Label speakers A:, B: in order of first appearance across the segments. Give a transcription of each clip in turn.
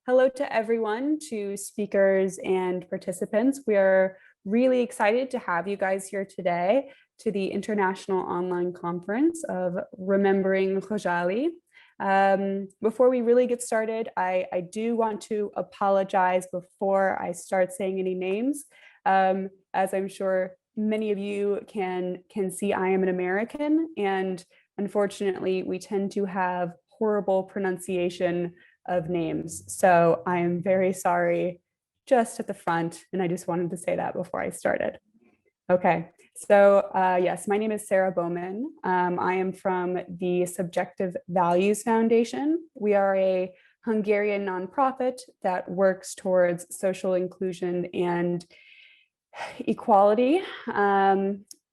A: hello to everyone, to speakers and participants. We are really excited to have you guys here today to the International Online Conference of Remembering Khojaly. Before we really get started, I do want to apologize before I start saying any names. As I'm sure many of you can see, I am an American, and unfortunately, we tend to have horrible pronunciation of names. So I am very sorry just at the front, and I just wanted to say that before I started. Okay, so yes, my name is Sarah Bowman. I am from the Subjective Values Foundation. We are a Hungarian nonprofit that works towards social inclusion and equality.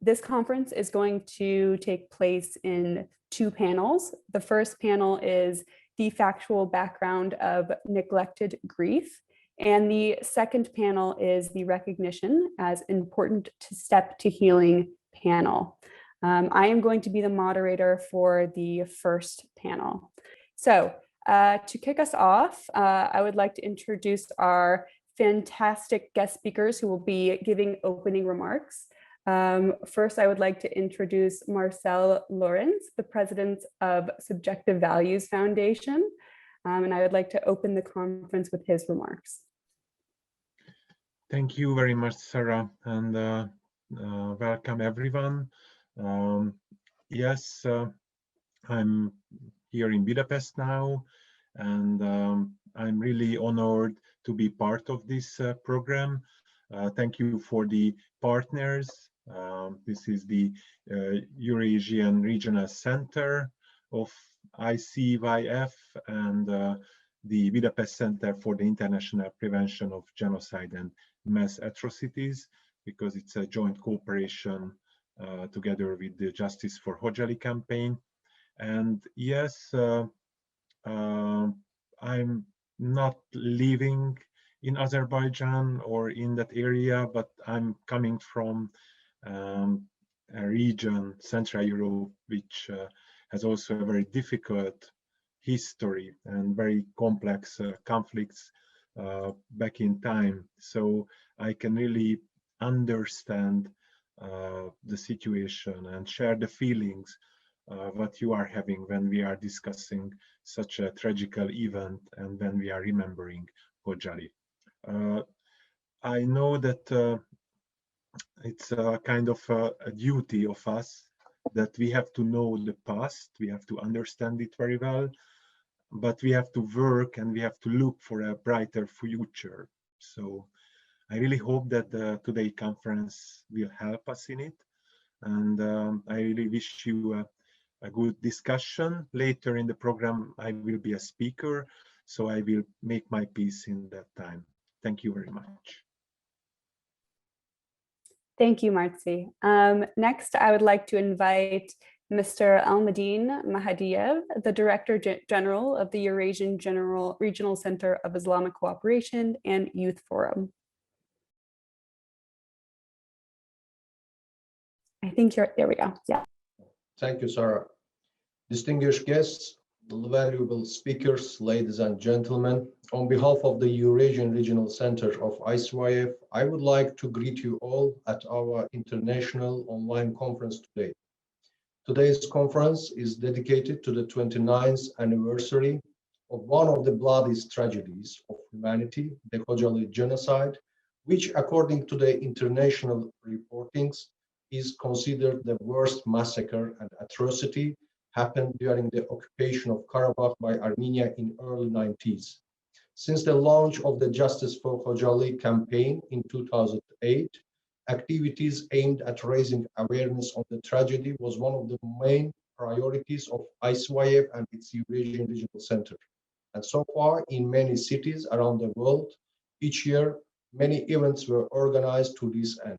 A: This conference is going to take place in two panels. The first panel is the factual background of neglected grief. And the second panel is the recognition as important to step to healing panel. I am going to be the moderator for the first panel. So to kick us off, I would like to introduce our fantastic guest speakers who will be giving opening remarks. First, I would like to introduce Marcel Laurence, the president of Subjective Values Foundation, and I would like to open the conference with his remarks.
B: Thank you very much, Sarah, and welcome everyone. Yes, I'm here in Budapest now, and I'm really honored to be part of this program. Thank you for the partners. This is the Eurasian Regional Center of ICYF and the Budapest Center for the International Prevention of Genocide and Mass Atrocities, because it's a joint cooperation together with the Justice for Khodjaly campaign. And yes, I'm not living in Azerbaijan or in that area, but I'm coming from a region, Central Europe, which has also a very difficult history and very complex conflicts back in time. So I can really understand the situation and share the feelings what you are having when we are discussing such a tragical event and when we are remembering Khodjaly. I know that it's a kind of a duty of us that we have to know the past, we have to understand it very well, but we have to work and we have to look for a brighter future. So I really hope that today's conference will help us in it. And I really wish you a good discussion. Later in the program, I will be a speaker, so I will make my piece in that time. Thank you very much.
A: Thank you, Marci. Next, I would like to invite Mr. Elmaddin Mehdiyev, the Director General of the Eurasian Regional Center of Islamic Cooperation and Youth Forum. I think there we go, yeah.
C: Thank you, Sarah. Distinguished guests, valuable speakers, ladies and gentlemen, on behalf of the Eurasian Regional Center of ICYF, I would like to greet you all at our international online conference today. Today's conference is dedicated to the 29th anniversary of one of the bloodiest tragedies of humanity, the Khojaly Genocide, which, according to the international reportings, is considered the worst massacre and atrocity happened during the occupation of Karabakh by Armenia in early 90s. Since the launch of the Justice for Khodjaly campaign in 2008, activities aimed at raising awareness of the tragedy was one of the main priorities of ICYF and its Eurasian Regional Center. And so far, in many cities around the world, each year, many events were organized to this end.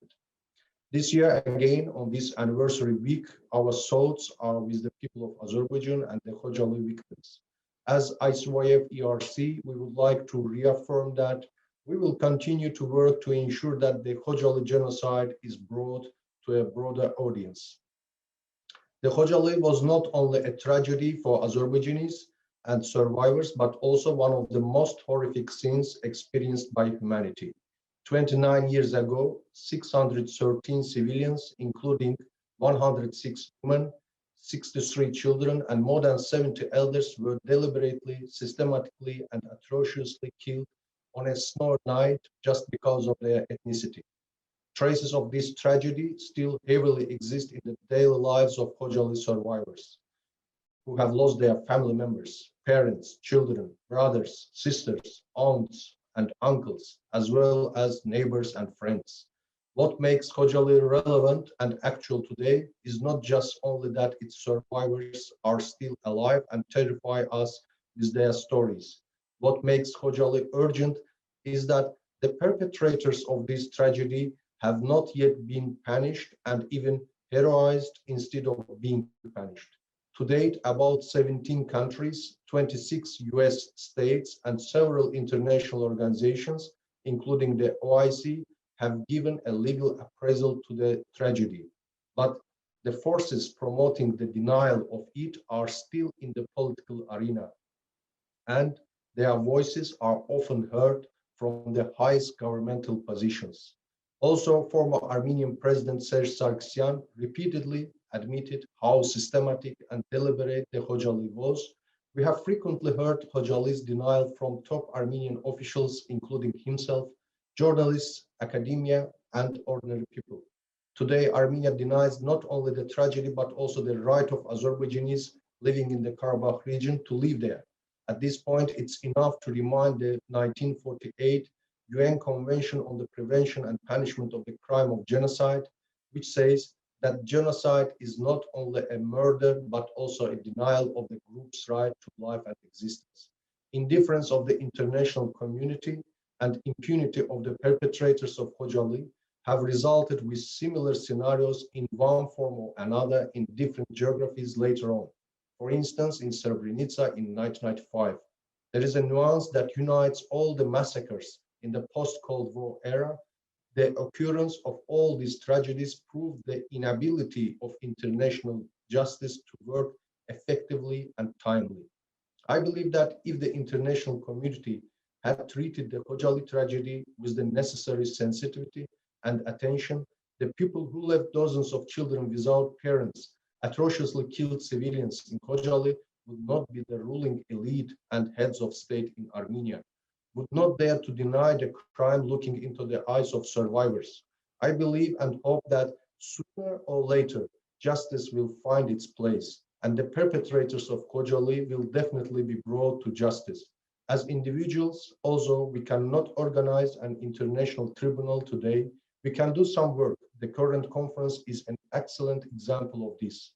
C: This year, again, on this anniversary week, our thoughts are with the people of Azerbaijan and the Khodjaly victims. As ICYF-ERC, we would like to reaffirm that we will continue to work to ensure that the Khojaly genocide is brought to a broader audience. The Khodjaly was not only a tragedy for Azerbaijanis, and survivors, but also one of the most horrific scenes experienced by humanity. 29 years ago, 613 civilians, including 106 women, 63 children, and more than 70 elders were deliberately, systematically, and atrociously killed on a snowy night just because of their ethnicity. Traces of this tragedy still heavily exist in the daily lives of Khojaly survivors, who have lost their family members, parents, children, brothers, sisters, aunts, and uncles, as well as neighbors and friends. What makes Khojaly relevant and actual today is not just only that its survivors are still alive and terrify us with their stories. What makes Khojaly urgent is that the perpetrators of this tragedy have not yet been punished and even heroized instead of being punished. To date, about 17 countries, 26 US states, and several international organizations, including the OIC, have given a legal appraisal to the tragedy. But the forces promoting the denial of it are still in the political arena, and their voices are often heard from the highest governmental positions. Also, former Armenian President Serge Sargsyan repeatedly admitted how systematic and deliberate the Khojaly was. We have frequently heard Khojaly's denial from top Armenian officials, including himself, journalists, academia, and ordinary people. Today, Armenia denies not only the tragedy, but also the right of Azerbaijanis living in the Karabakh region to live there. At this point, it's enough to remind the 1948 UN Convention on the Prevention and Punishment of the Crime of Genocide, which says that genocide is not only a murder, but also a denial of the group's right to life and existence. Indifference of the international community and impunity of the perpetrators of Khojaly have resulted with similar scenarios in one form or another in different geographies later on. For instance, in Srebrenica in 1995, there is a nuance that unites all the massacres in the post-Cold War era. The occurrence of all these tragedies proved the inability of international justice to work effectively and timely. I believe that if the international community had treated the Khojaly tragedy with the necessary sensitivity and attention, the people who left dozens of children without parents, atrociously killed civilians in Khojaly, would not be the ruling elite and heads of state in Armenia, would not dare to deny the crime looking into the eyes of survivors. I believe and hope that sooner or later, justice will find its place, and the perpetrators of Khojaly will definitely be brought to justice. As individuals, although we cannot organize an international tribunal today, we can do some work. The current conference is an excellent example of this.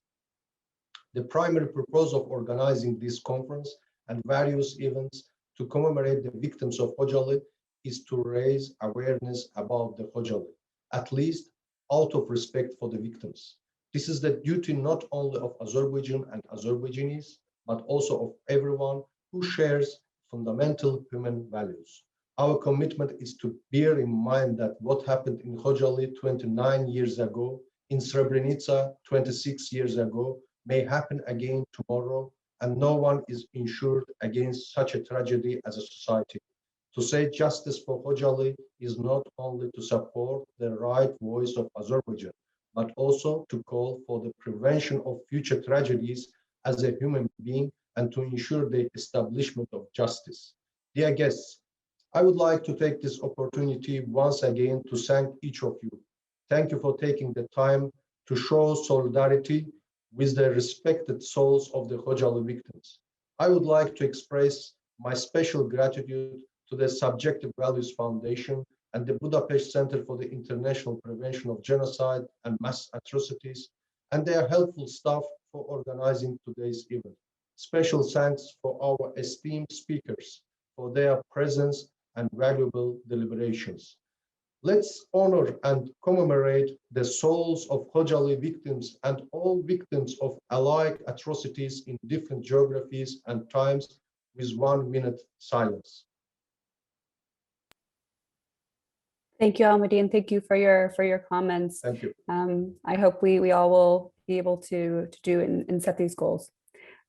C: The primary purpose of organizing this conference and various events to commemorate the victims of Khojaly is to raise awareness about the Khojaly, at least out of respect for the victims. This is the duty not only of Azerbaijan and Azerbaijanis, but also of everyone who shares fundamental human values. Our commitment is to bear in mind that what happened in Khojaly 29 years ago, in Srebrenica 26 years ago, may happen again tomorrow, and no one is insured against such a tragedy as a society. To say justice for Khojaly is not only to support the right voice of Azerbaijan, but also to call for the prevention of future tragedies as a human being and to ensure the establishment of justice. Dear guests, I would like to take this opportunity once again to thank each of you. Thank you for taking the time to show solidarity with the respected souls of the Khojaly victims. I would like to express my special gratitude to the Subjective Values Foundation and the Budapest Center for the International Prevention of Genocide and Mass Atrocities, and their helpful staff for organizing today's event. Special thanks for our esteemed speakers for their presence and valuable deliberations. Let's honor and commemorate the souls of Khojaly victims and all victims of alike atrocities in different geographies and times with 1 minute silence.
A: Thank you, Elmaddin. Thank you for your comments.
C: Thank you.
A: I hope we all will be able to do and set these goals.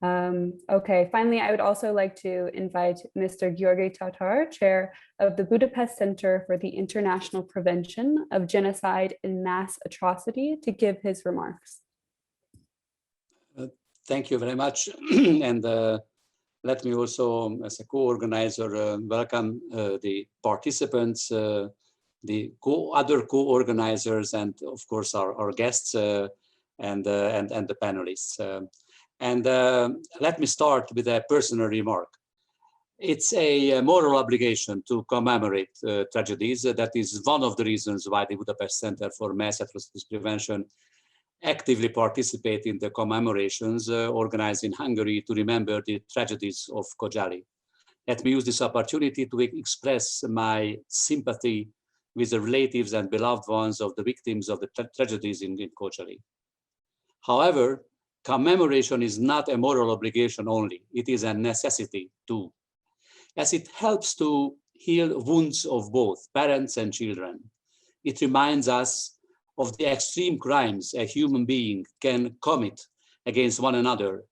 A: Okay, finally, I would also like to invite Mr. Gyorgy Tatar, Chair of the Budapest Center for the International Prevention of Genocide and Mass Atrocity, to give his remarks.
D: Thank you very much. And let me also, as a co-organizer, welcome the participants, the other co-organizers, and of course our guests and the panelists. Let me start with a personal remark. It's a moral obligation to commemorate tragedies. That is one of the reasons why the Budapest Center for Mass Atrocities Prevention actively participate in the commemorations organized in Hungary to remember the tragedies of Khodjaly. Let me use this opportunity to express my sympathy with the relatives and beloved ones of the victims of the tragedies in Khodjaly. However, commemoration is not a moral obligation only, it is a necessity too, as it helps to heal wounds of both parents and children. It reminds us of the extreme crimes a human being can commit against one another.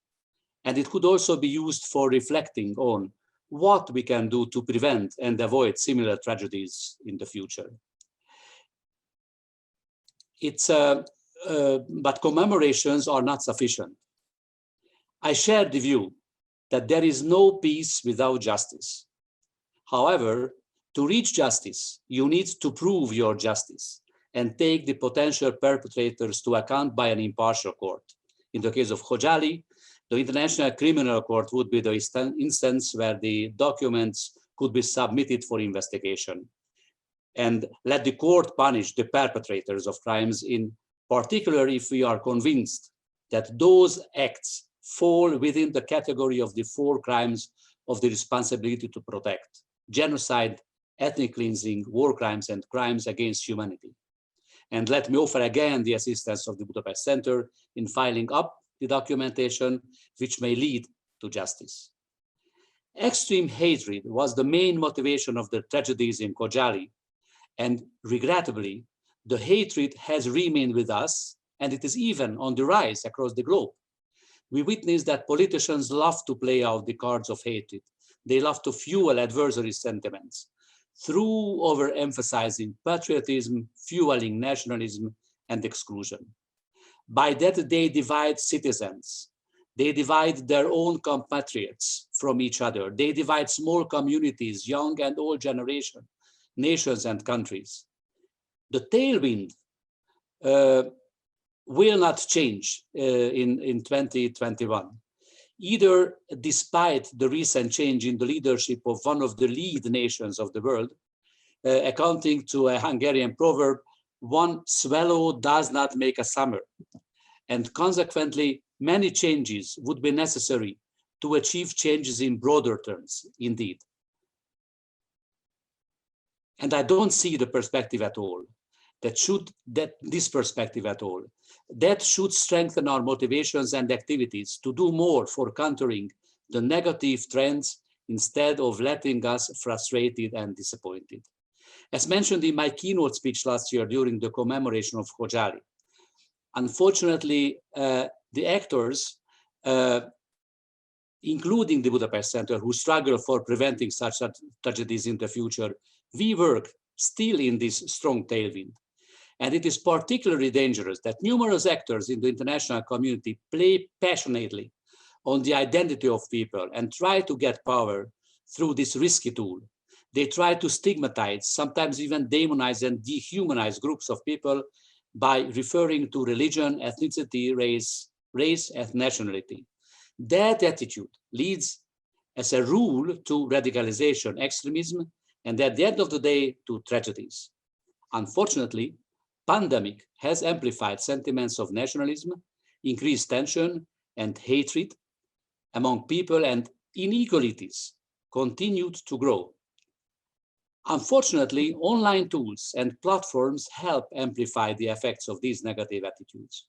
D: And it could also be used for reflecting on what we can do to prevent and avoid similar tragedies in the future. But commemorations are not sufficient. I share the view that there is no peace without justice. However, to reach justice, you need to prove your justice and take the potential perpetrators to account by an impartial court. In the case of Khodjaly, the International Criminal Court would be the instance where the documents could be submitted for investigation, and let the court punish the perpetrators of crimes, in particular if we are convinced that those acts fall within the category of the 4 crimes of the responsibility to protect: genocide, ethnic cleansing, war crimes, and crimes against humanity. And let me offer again the assistance of the Budapest Center in filing up the documentation which may lead to justice. Extreme hatred was the main motivation of the tragedies in Khodjaly, and regrettably, the hatred has remained with us, and it is even on the rise across the globe. We witness that politicians love to play out the cards of hatred. They love to fuel adversary sentiments through overemphasizing patriotism, fueling nationalism and exclusion. By that, they divide citizens. They divide their own compatriots from each other. They divide small communities, young and old generation, nations and countries. The tailwind will not change in 2021. Either despite the recent change in the leadership of one of the lead nations of the world, accounting to a Hungarian proverb, one swallow does not make a summer. And consequently, many changes would be necessary to achieve changes in broader terms, indeed. And I don't see the perspective at all. This perspective at all. That should strengthen our motivations and activities to do more for countering the negative trends instead of letting us frustrated and disappointed. As mentioned in my keynote speech last year during the commemoration of Khodjaly, unfortunately, the actors, including the Budapest Center, who struggle for preventing such tragedies in the future, we work still in this strong tailwind. And it is particularly dangerous that numerous actors in the international community play passionately on the identity of people and try to get power through this risky tool. They try to stigmatize, sometimes even demonize and dehumanize groups of people by referring to religion, ethnicity, race, and nationality. That attitude leads, as a rule, to radicalization, extremism, and at the end of the day, to tragedies. Unfortunately, pandemic has amplified sentiments of nationalism, increased tension and hatred among people, and inequalities continued to grow. Unfortunately, online tools and platforms help amplify the effects of these negative attitudes.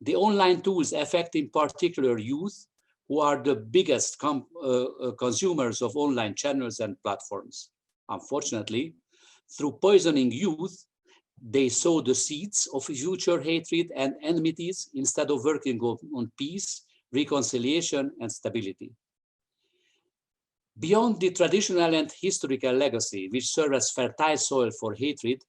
D: The online tools affect in particular youth, who are the biggest consumers of online channels and platforms. Unfortunately, through poisoning youth, they sow the seeds of future hatred and enmities instead of working on peace, reconciliation, and stability. Beyond the traditional and historical legacy, which serve as fertile soil for hatred,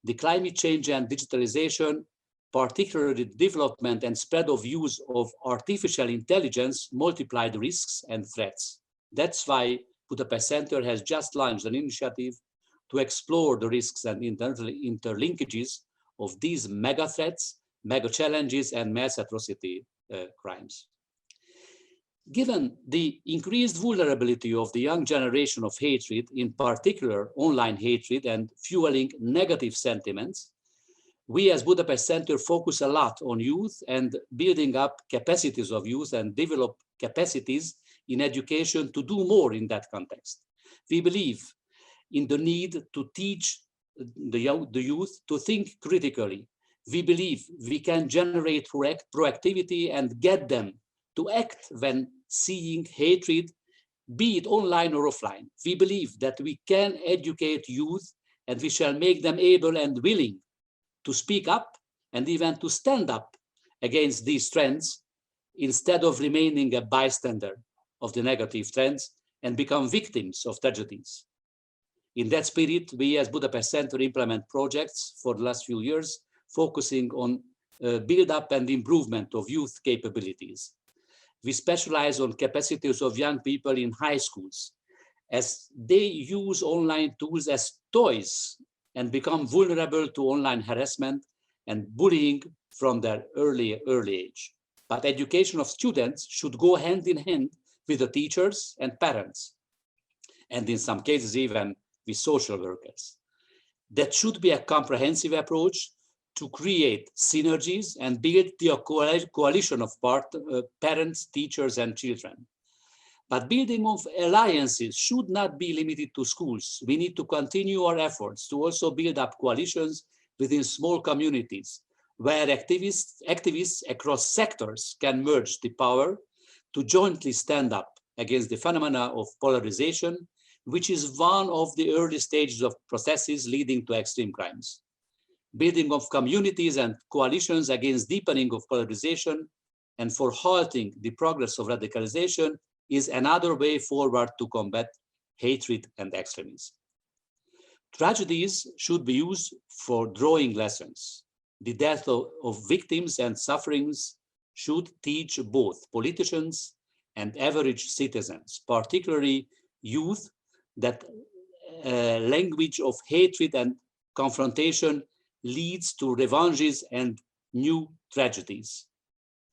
D: the climate change and digitalization, particularly the development and spread of use of artificial intelligence, multiply the risks and threats. That's why Budapest Center has just launched an initiative to explore the risks and interlinkages of these mega threats, mega challenges, and mass atrocity crimes. Given the increased vulnerability of the young generation of hatred, in particular online hatred and fueling negative sentiments, we as Budapest Center focus a lot on youth and building up capacities of youth and develop capacities in education to do more in that context. We believe in the need to teach the youth to think critically. We believe we can generate proactivity and get them to act when seeing hatred, be it online or offline. We believe that we can educate youth and we shall make them able and willing to speak up and even to stand up against these trends instead of remaining a bystander of the negative trends and become victims of tragedies. In that spirit, we as Budapest Center implement projects for the last few years, focusing on build up and improvement of youth capabilities. We specialize on capacities of young people in high schools as they use online tools as toys and become vulnerable to online harassment and bullying from their early age. But education of students should go hand in hand with the teachers and parents, and in some cases even with social workers. That should be a comprehensive approach to create synergies and build the coalition of parents, teachers, and children. But building of alliances should not be limited to schools. We need to continue our efforts to also build up coalitions within small communities where activists across sectors can merge the power to jointly stand up against the phenomena of polarization, which is one of the early stages of processes leading to extreme crimes. Building of communities and coalitions against deepening of polarization and for halting the progress of radicalization is another way forward to combat hatred and extremism. Tragedies should be used for drawing lessons. The death of victims and sufferings should teach both politicians and average citizens, particularly youth, that language of hatred and confrontation leads to revanches and new tragedies.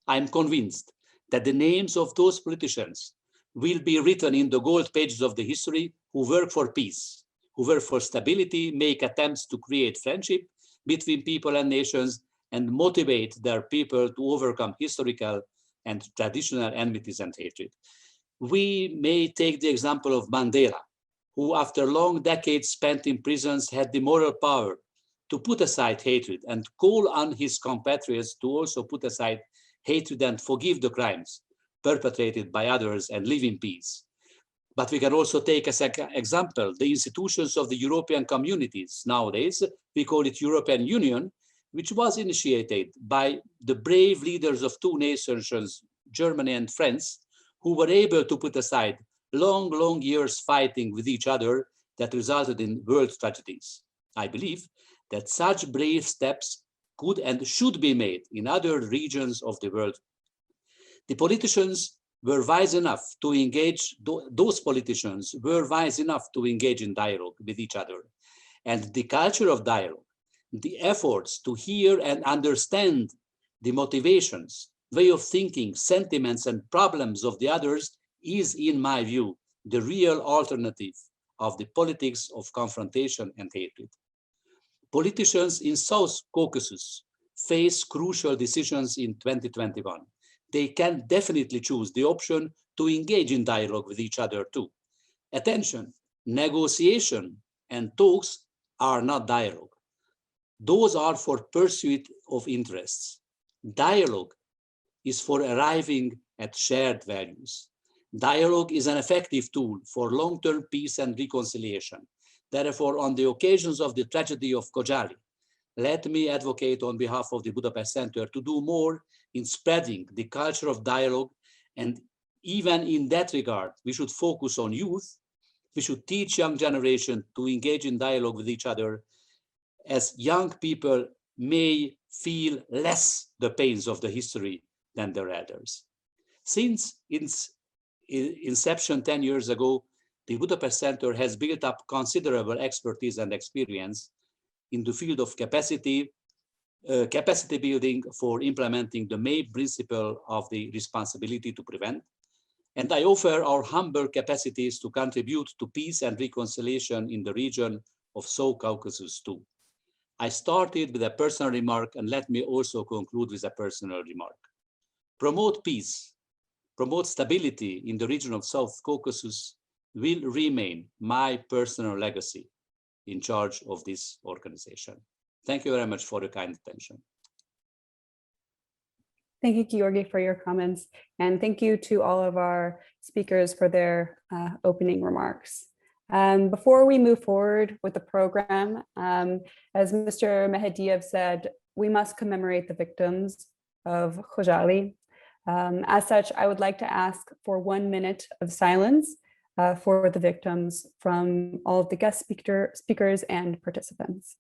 D: I'm convinced that the names of those politicians will be written in the gold pages of the history who work for peace, who work for stability, make attempts to create friendship between people and nations, and motivate their people to overcome historical and traditional enmities and hatred. We may take the example of Mandela, who after long decades spent in prisons had the moral power to put aside hatred and call on his compatriots to also put aside hatred and forgive the crimes perpetrated by others and live in peace. But we can also take as an example the institutions of the European communities. Nowadays, we call it European Union, which was initiated by the brave leaders of two nations, Germany and France, who were able to put aside long years fighting with each other that resulted in world tragedies. I believe that such brave steps could and should be made in other regions of the world. The politicians were wise enough to engage, those politicians were wise enough to engage in dialogue with each other. And the culture of dialogue, the efforts to hear and understand the motivations, way of thinking, sentiments, and problems of the others is, in my view, the real alternative of the politics of confrontation and hatred. Politicians in South Caucasus face crucial decisions in 2021. They can definitely choose the option to engage in dialogue with each other too. Attention, negotiation and talks are not dialogue. Those are for pursuit of interests. Dialogue is for arriving at shared values. Dialogue is an effective tool for long-term peace and reconciliation. Therefore, on the occasions of the tragedy of Khodjaly, let me advocate on behalf of the Budapest Center to do more in spreading the culture of dialogue And even in that regard, we should focus on youth. We should teach young generation to engage in dialogue with each other, as young people may feel less the pains of the history than their elders. Since its inception 10 years ago, the Budapest Center has built up considerable expertise and experience in the field of capacity building for implementing the main principle of the responsibility to prevent. And I offer our humble capacities to contribute to peace and reconciliation in the region of South Caucasus too. I started with a personal remark, and let me also conclude with a personal remark. Promote peace, promote stability in the region of South Caucasus will remain my personal legacy in charge of this organization. Thank you very much for your kind attention.
A: Thank you, Gyorgy, for your comments. And thank you to all of our speakers for their opening remarks. Before we move forward with the program, as Mr. Mehdiyev said, we must commemorate the victims of Khojaly. As such, I would like to ask for 1 minute of silence for the victims from all of the guest speakers and participants.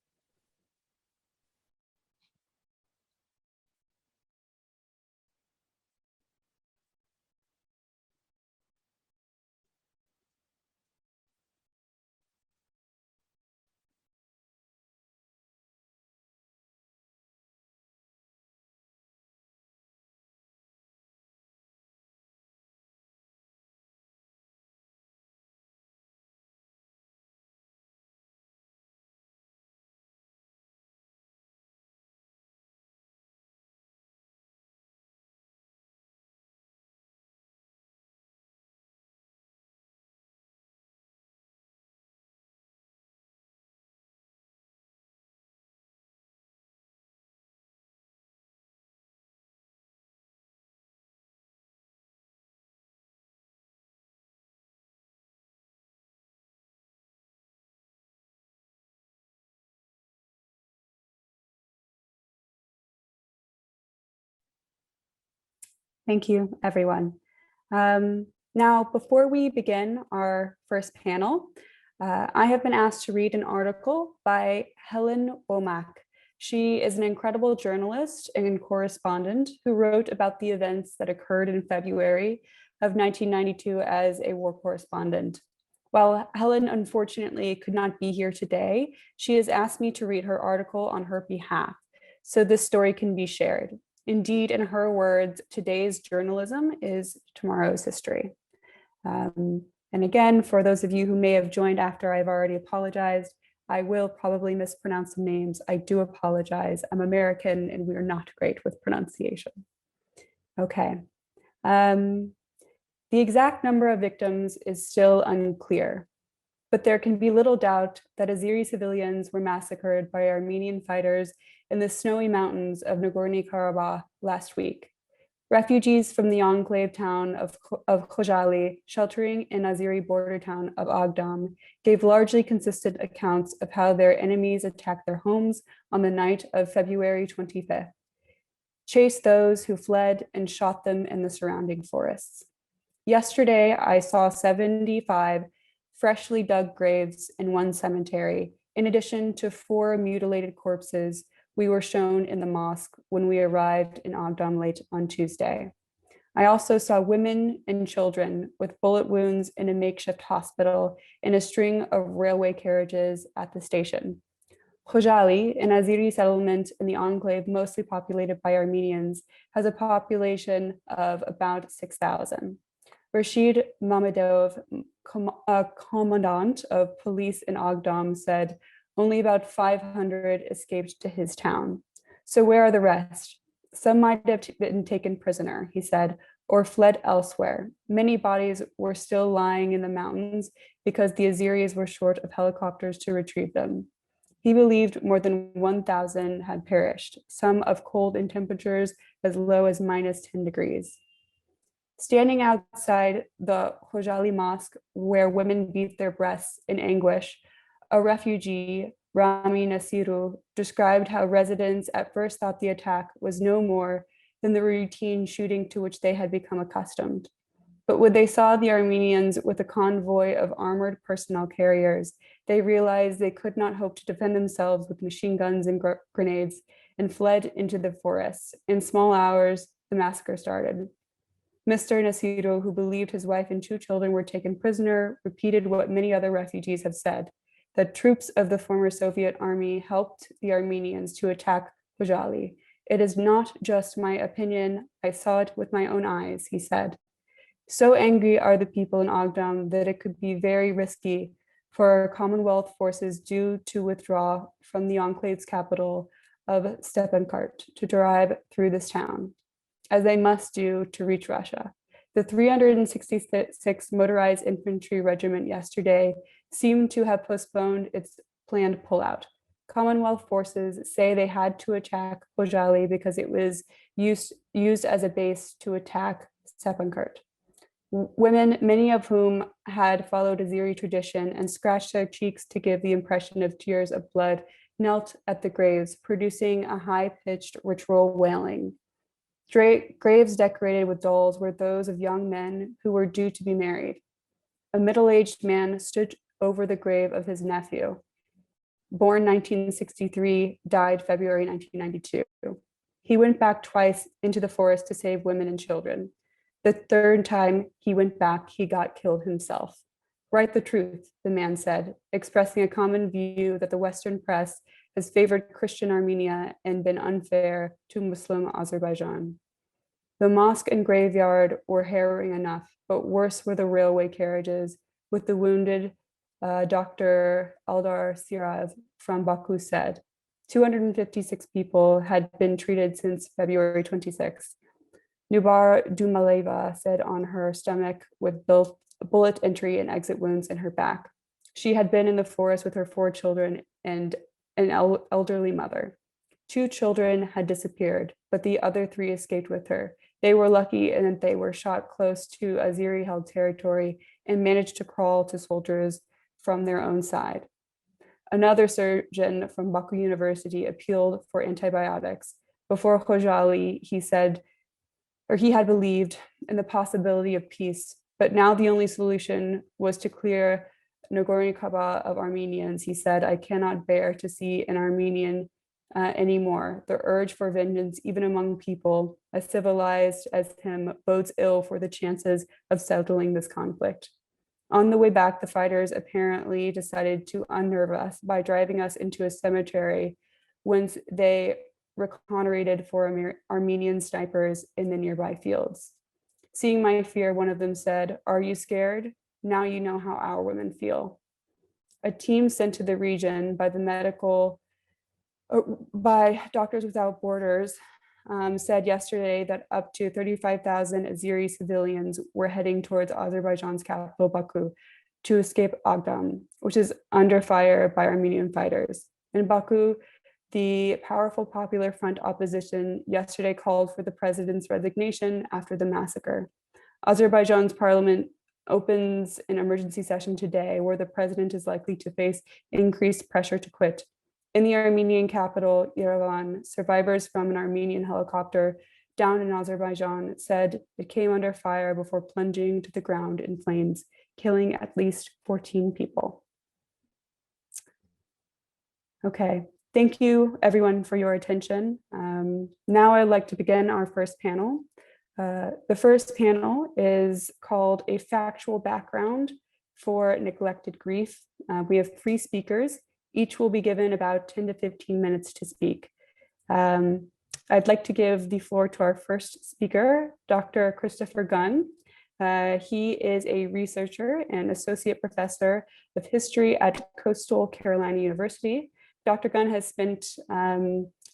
A: Thank you, everyone. Now, before we begin our first panel, I have been asked to read an article by Helen Womack. She is an incredible journalist and correspondent who wrote about the events that occurred in February of 1992 as a war correspondent. While Helen unfortunately could not be here today, she has asked me to read her article on her behalf, so this story can be shared. Indeed, in her words, today's journalism is tomorrow's history. And again, for those of you who may have joined after I've already apologized, I will probably mispronounce some names. I do apologize. I'm American and we are not great with pronunciation. Okay. The exact number of victims is still unclear, but there can be little doubt that Azeri civilians were massacred by Armenian fighters in the snowy mountains of Nagorno-Karabakh last week. Refugees from the enclave town of Khodjaly, sheltering in Azeri border town of Agdam, gave largely consistent accounts of how their enemies attacked their homes on the night of February 25th, chased those who fled, and shot them in the surrounding forests. Yesterday, I saw 75 freshly dug graves in one cemetery, in addition to 4 mutilated corpses we were shown in the mosque when we arrived in Agdam late on Tuesday. I also saw women and children with bullet wounds in a makeshift hospital in a string of railway carriages at the station. Khojaly, an Azeri settlement in the enclave mostly populated by Armenians, has a population of about 6,000. Rashid Mamedov, commandant of police in Agdam, said only about 500 escaped to his town. So where are the rest? Some might have been taken prisoner, he said, or fled elsewhere. Many bodies were still lying in the mountains because the Azeris were short of helicopters to retrieve them. He believed more than 1,000 had perished, some of cold in temperatures as low as -10 degrees. Standing outside the Khojaly mosque, where women beat their breasts in anguish, a refugee, Rami Nasiru, described how residents at first thought the attack was no more than the routine shooting to which they had become accustomed. But when they saw the Armenians with a convoy of armored personnel carriers, they realized they could not hope to defend themselves with machine guns and grenades and fled into the forests. In small hours, the massacre started. Mr. Nasiru, who believed his wife and 2 children were taken prisoner, repeated what many other refugees have said, that troops of the former Soviet army helped the Armenians to attack Khojaly. It is not just my opinion, I saw it with my own eyes, he said. So angry are the people in Agdam that it could be very risky for Commonwealth forces due to withdraw from the enclave's capital of Stepankert to drive through this town, as they must do to reach Russia. The 366 Motorized Infantry Regiment yesterday seemed to have postponed its planned pullout. Commonwealth forces say they had to attack Khojaly because it was used as a base to attack Stepankert. Women, many of whom had followed Azeri tradition and scratched their cheeks to give the impression of tears of blood, knelt at the graves, producing a high-pitched ritual wailing. Graves decorated with dolls were those of young men who were due to be married. A middle-aged man stood over the grave of his nephew. Born 1963, died February 1992. He went back twice into the forest to save women and children. The 3rd time he went back, he got killed himself. Write the truth, the man said, expressing a common view that the Western press has favored Christian Armenia and been unfair to Muslim Azerbaijan. The mosque and graveyard were harrowing enough, but worse were the railway carriages with the wounded. Dr. Eldar Sirav from Baku said, 256 people had been treated since February 26. Nubar Dumaleva said on her stomach with bullet entry and exit wounds in her back. She had been in the forest with her 4 children and an elderly mother. 2 children had disappeared, but the other 3 escaped with her. They were lucky in that they were shot close to Azeri-held territory and managed to crawl to soldiers from their own side. Another surgeon from Baku University appealed for antibiotics. Before Khojaly, he said, or he had believed in the possibility of peace, but now the only solution was to clear Nagorno-Karabakh of Armenians. He said, I cannot bear to see an Armenian anymore. The urge for vengeance, even among people as civilized as him, bodes ill for the chances of settling this conflict. On the way back, the fighters apparently decided to unnerve us by driving us into a cemetery whence they reconnoitred for Armenian snipers in the nearby fields. Seeing my fear, one of them said, are you scared? Now you know how our women feel. A team sent to the region by Doctors Without Borders said yesterday that up to 35,000 Azeri civilians were heading towards Azerbaijan's capital, Baku, to escape Agdam, which is under fire by Armenian fighters. In Baku, the powerful Popular Front opposition yesterday called for the president's resignation after the massacre. Azerbaijan's parliament opens an emergency session today where the president is likely to face increased pressure to quit. In the Armenian capital, Yerevan, survivors from an Armenian helicopter down in Azerbaijan said it came under fire before plunging to the ground in flames, killing at least 14 people. Okay. Thank you, everyone, for your attention. Now I'd like to begin our first panel. The first panel is called A Factual Background for Neglected Grief. We have 3 speakers. Each will be given about 10 to 15 minutes to speak. I'd like to give the floor to our first speaker, Dr. Christopher Gunn. He is a researcher and associate professor of history at Coastal Carolina University. Dr. Gunn has spent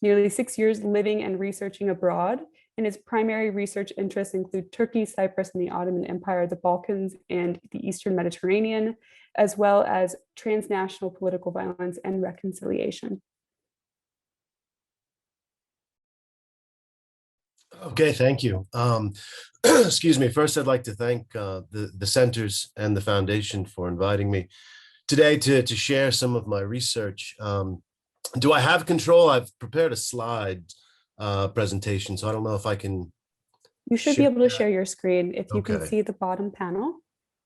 A: nearly 6 years living and researching abroad, and his primary research interests include Turkey, Cyprus, and the Ottoman Empire, the Balkans, and the Eastern Mediterranean, as well as transnational political violence and reconciliation.
E: Okay, thank you. Excuse me. First, I'd like to thank the centers and the foundation for inviting me today to share some of my research. Do I have control? I've prepared a slide presentation, so I don't know if I can.
A: You should be able to share your screen if you can
E: Okay.
A: see the bottom panel.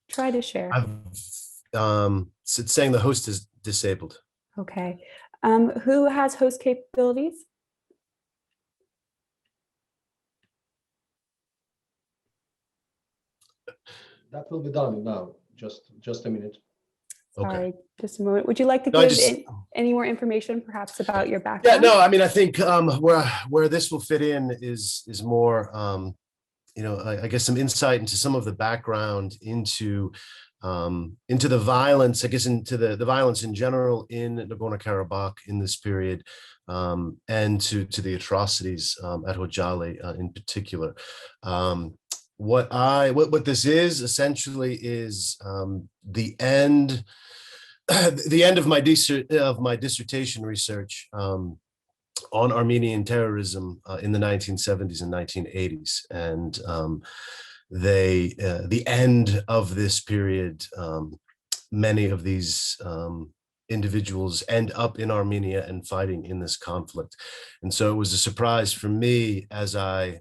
A: Try to share.
E: It's saying the host is disabled.
A: Okay. Who has host capabilities?
C: That will be done now. Just a minute.
E: Okay.
A: Sorry, just a moment. Would you like to
E: No, I
A: give
E: just-
A: any more information perhaps about your
E: Yeah,
A: background?
E: no, I mean, I think where this will fit in is more, you know, I guess some insight into some of the background into the violence, I guess into the violence in general in Nagorno-Karabakh in this period, and to the atrocities at Khodjaly in particular. What this is essentially is the end of my dissertation research on Armenian terrorism in the 1970s and 1980s, and the end of this period. Many of these individuals end up in Armenia and fighting in this conflict, and so it was a surprise for me as I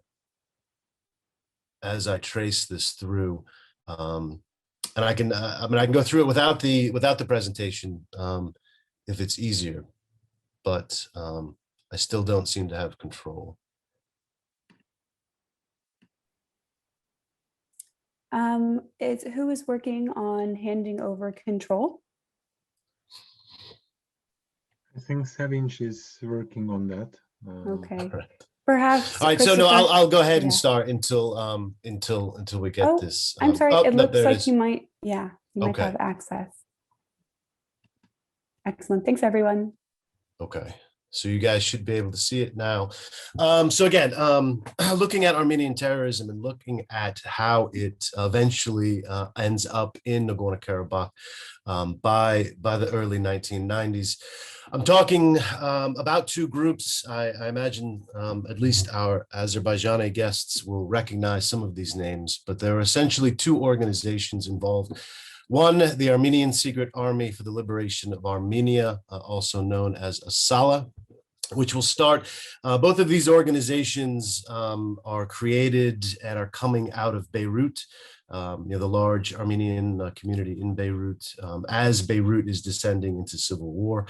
E: trace this through. And I can go through it without the presentation if it's easier, but I still don't seem to have control.
A: Who is working on handing over control?
B: I think Savinch is working on that.
A: Okay,
E: All right.
A: perhaps.
E: All right, so no,
A: Christopher-
E: I'll go ahead and
A: yeah.
E: start until we get
A: Oh,
E: this.
A: I'm sorry,
E: oh,
A: it
E: no,
A: looks
E: there
A: like
E: is.
A: you might
E: Okay.
A: have access. Excellent, thanks everyone.
E: Okay, so you guys should be able to see it now. So again, looking at Armenian terrorism and looking at how it eventually ends up in Nagorno-Karabakh by the early 1990s. I'm talking about two groups. I imagine at least our Azerbaijani guests will recognize some of these names, but there are essentially two organizations involved. One, the Armenian Secret Army for the Liberation of Armenia, also known as ASALA, which will start. Both of these organizations are created and are coming out of Beirut, the large Armenian community in Beirut, as Beirut is descending into civil war.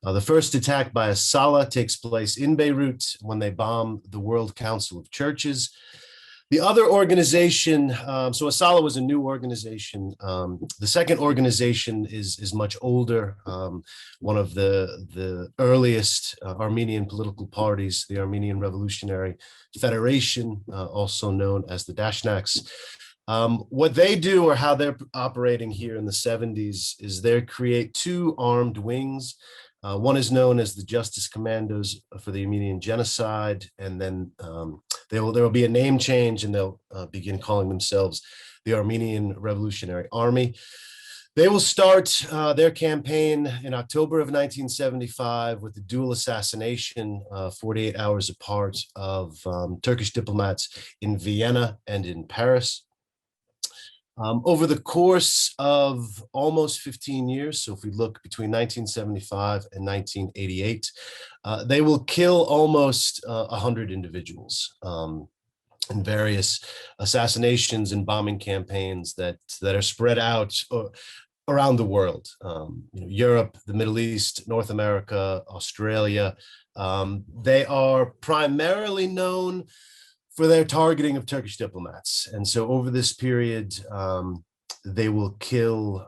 E: The first attack by ASALA takes place in Beirut when they bomb the World Council of Churches. The other organization, so ASALA was a new organization. The second organization is much older. One of the earliest Armenian political parties, the Armenian Revolutionary Federation, also known as the Dashnaks. What they do, or how they're operating here in the 70s, is they create two armed wings. One is known as the Justice Commandos for the Armenian Genocide, and then there will be a name change, and they'll begin calling themselves the Armenian Revolutionary Army. They will start their campaign in October of 1975 with the dual assassination 48 hours apart of Turkish diplomats in Vienna and in Paris. Over the course of almost 15 years, so if we look between 1975 and 1988, they will kill almost 100 individuals in various assassinations and bombing campaigns that are spread out around the world. Europe, the Middle East, North America, Australia. They are primarily known for their targeting of Turkish diplomats. And so over this period, they will kill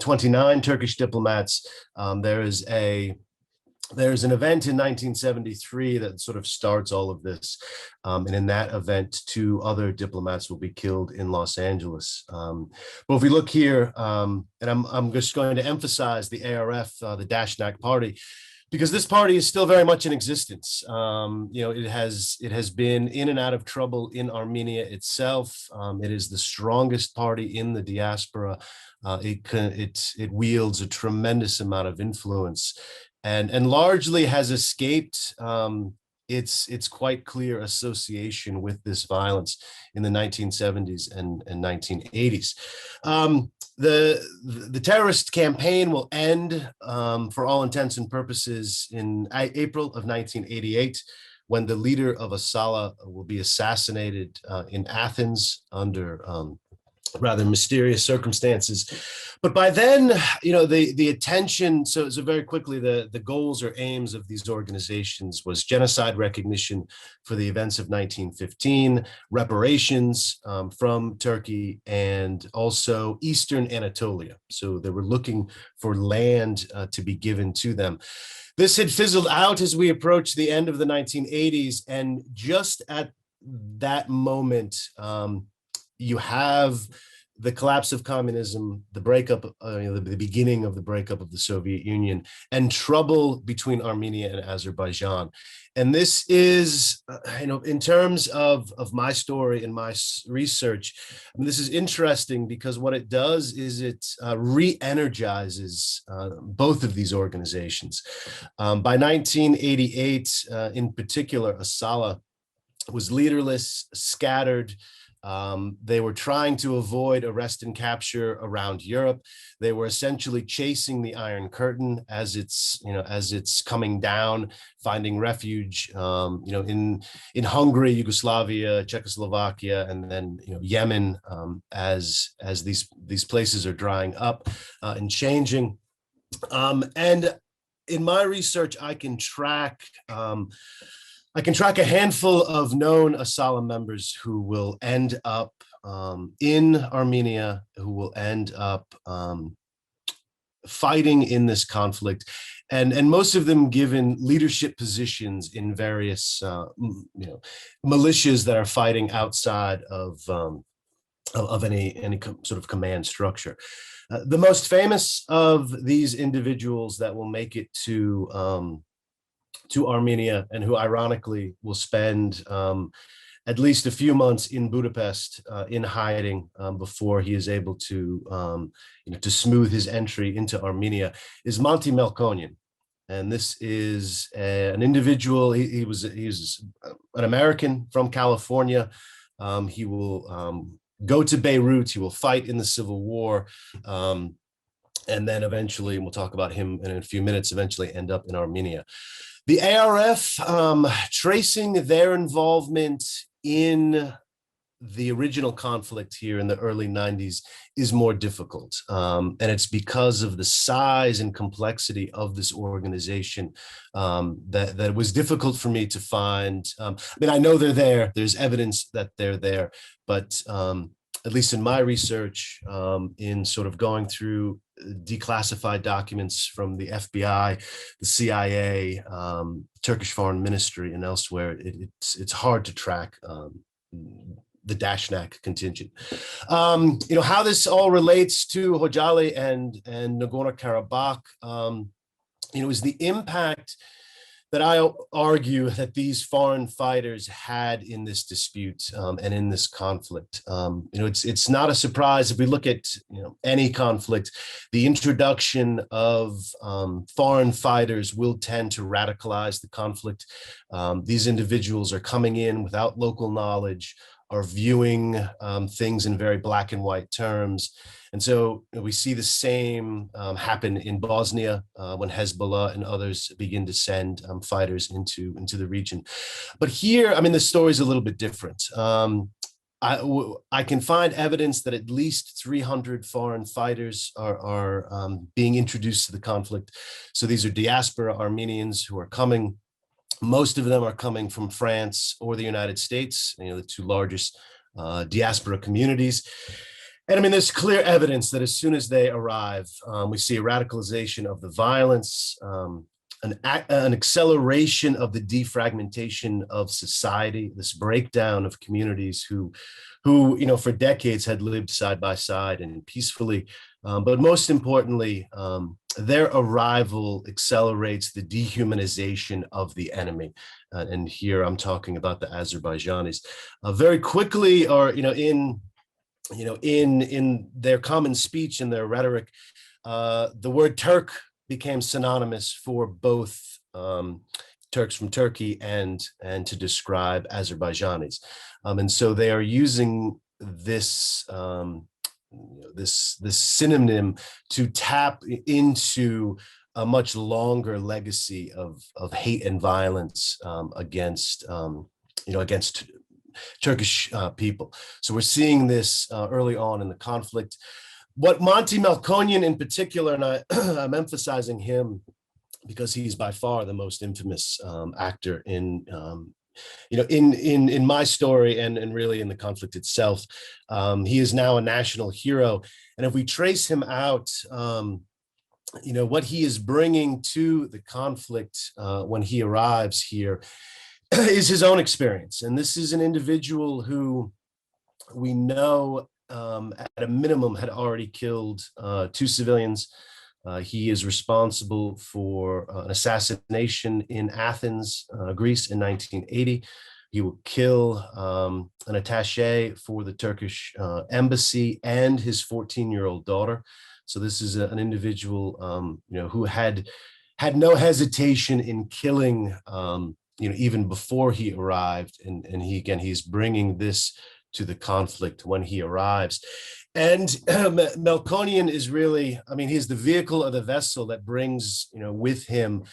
E: 29 Turkish diplomats. There's an event in 1973 that sort of starts all of this. And in that event, 2 other diplomats will be killed in Los Angeles. But if we look here, and I'm just going to emphasize the ARF, the Dashnak party, because this party is still very much in existence. It has been in and out of trouble in Armenia itself. It is the strongest party in the diaspora. It wields a tremendous amount of influence, and largely has escaped its quite clear association with this violence in the 1970s and 1980s. The terrorist campaign will end for all intents and purposes in April of 1988, when the leader of Asala will be assassinated in Athens under rather mysterious circumstances. But by then, the attention, so very quickly, the goals or aims of these organizations was genocide recognition for the events of 1915, reparations from Turkey, and also Eastern Anatolia. So they were looking for land to be given to them. This had fizzled out as we approached the end of the 1980s, and just at that moment, you have the collapse of communism, the breakup, the beginning of the breakup of the Soviet Union, and trouble between Armenia and Azerbaijan. And this is, in terms of my story and my research, this is interesting because what it does is it re-energizes both of these organizations. By 1988, in particular, Asala was leaderless, scattered. They were trying to avoid arrest and capture around Europe. They were essentially chasing the Iron Curtain as it's coming down, finding refuge, in Hungary, Yugoslavia, Czechoslovakia, and then Yemen, as these places are drying up and changing. And in my research, I can track a handful of known Asala members who will end up in Armenia, who will end up fighting in this conflict, and most of them given leadership positions in various militias that are fighting outside of any sort of command structure. The most famous of these individuals that will make it to Armenia, and who ironically will spend at least a few months in Budapest in hiding before he is able to smooth his entry into Armenia, is Monty Melkonian. And this is an individual. He was an American from California. He will go to Beirut. He will fight in the Civil War. And then eventually, and we'll talk about him in a few minutes, eventually end up in Armenia. The ARF, tracing their involvement in the original conflict here in the early 90s is more difficult. And it's because of the size and complexity of this organization that it was difficult for me to find. I know they're there. There's evidence that they're there, but at least in my research, in sort of going through declassified documents from the FBI, the CIA, Turkish Foreign Ministry, and elsewhere, it's hard to track the Dashnak contingent. How this all relates to Khojaly and Nagorno-Karabakh, is the impact that I argue that these foreign fighters had in this dispute and in this conflict. It's not a surprise if we look at any conflict, the introduction of foreign fighters will tend to radicalize the conflict. These individuals are coming in without local knowledge, are viewing things in very black and white terms. And so we see the same happen in Bosnia when Hezbollah and others begin to send fighters into the region. But here, the story is a little bit different. I can find evidence that at least 300 foreign fighters are being introduced to the conflict. So these are diaspora Armenians who are coming. Most of them are coming from France or the United States, the two largest diaspora communities. And there's clear evidence that as soon as they arrive, we see a radicalization of the violence, an acceleration of the defragmentation of society, this breakdown of communities who for decades had lived side by side and peacefully. But most importantly, their arrival accelerates the dehumanization of the enemy. And here I'm talking about the Azerbaijanis. Very quickly, or in their common speech and their rhetoric, the word Turk became synonymous for both Turks from Turkey and to describe Azerbaijanis. And so they are using this this synonym to tap into a much longer legacy of hate and violence against against Turkish people. So we're seeing this early on in the conflict. What Monty Melkonian in particular, and I'm emphasizing him because he's by far the most infamous actor in in my story and really in the conflict itself. He is now a national hero, and if we trace him out, what he is bringing to the conflict when he arrives here is his own experience. And this is an individual who we know at a minimum had already killed 2 civilians. He is responsible for an assassination in Athens, Greece in 1980. He will kill an attaché for the Turkish embassy and his 14-year-old daughter. So this is an individual, who had no hesitation in killing, even before he arrived. And he's bringing this to the conflict when he arrives. And Melkonian is really, he's the vehicle or the vessel that brings, with him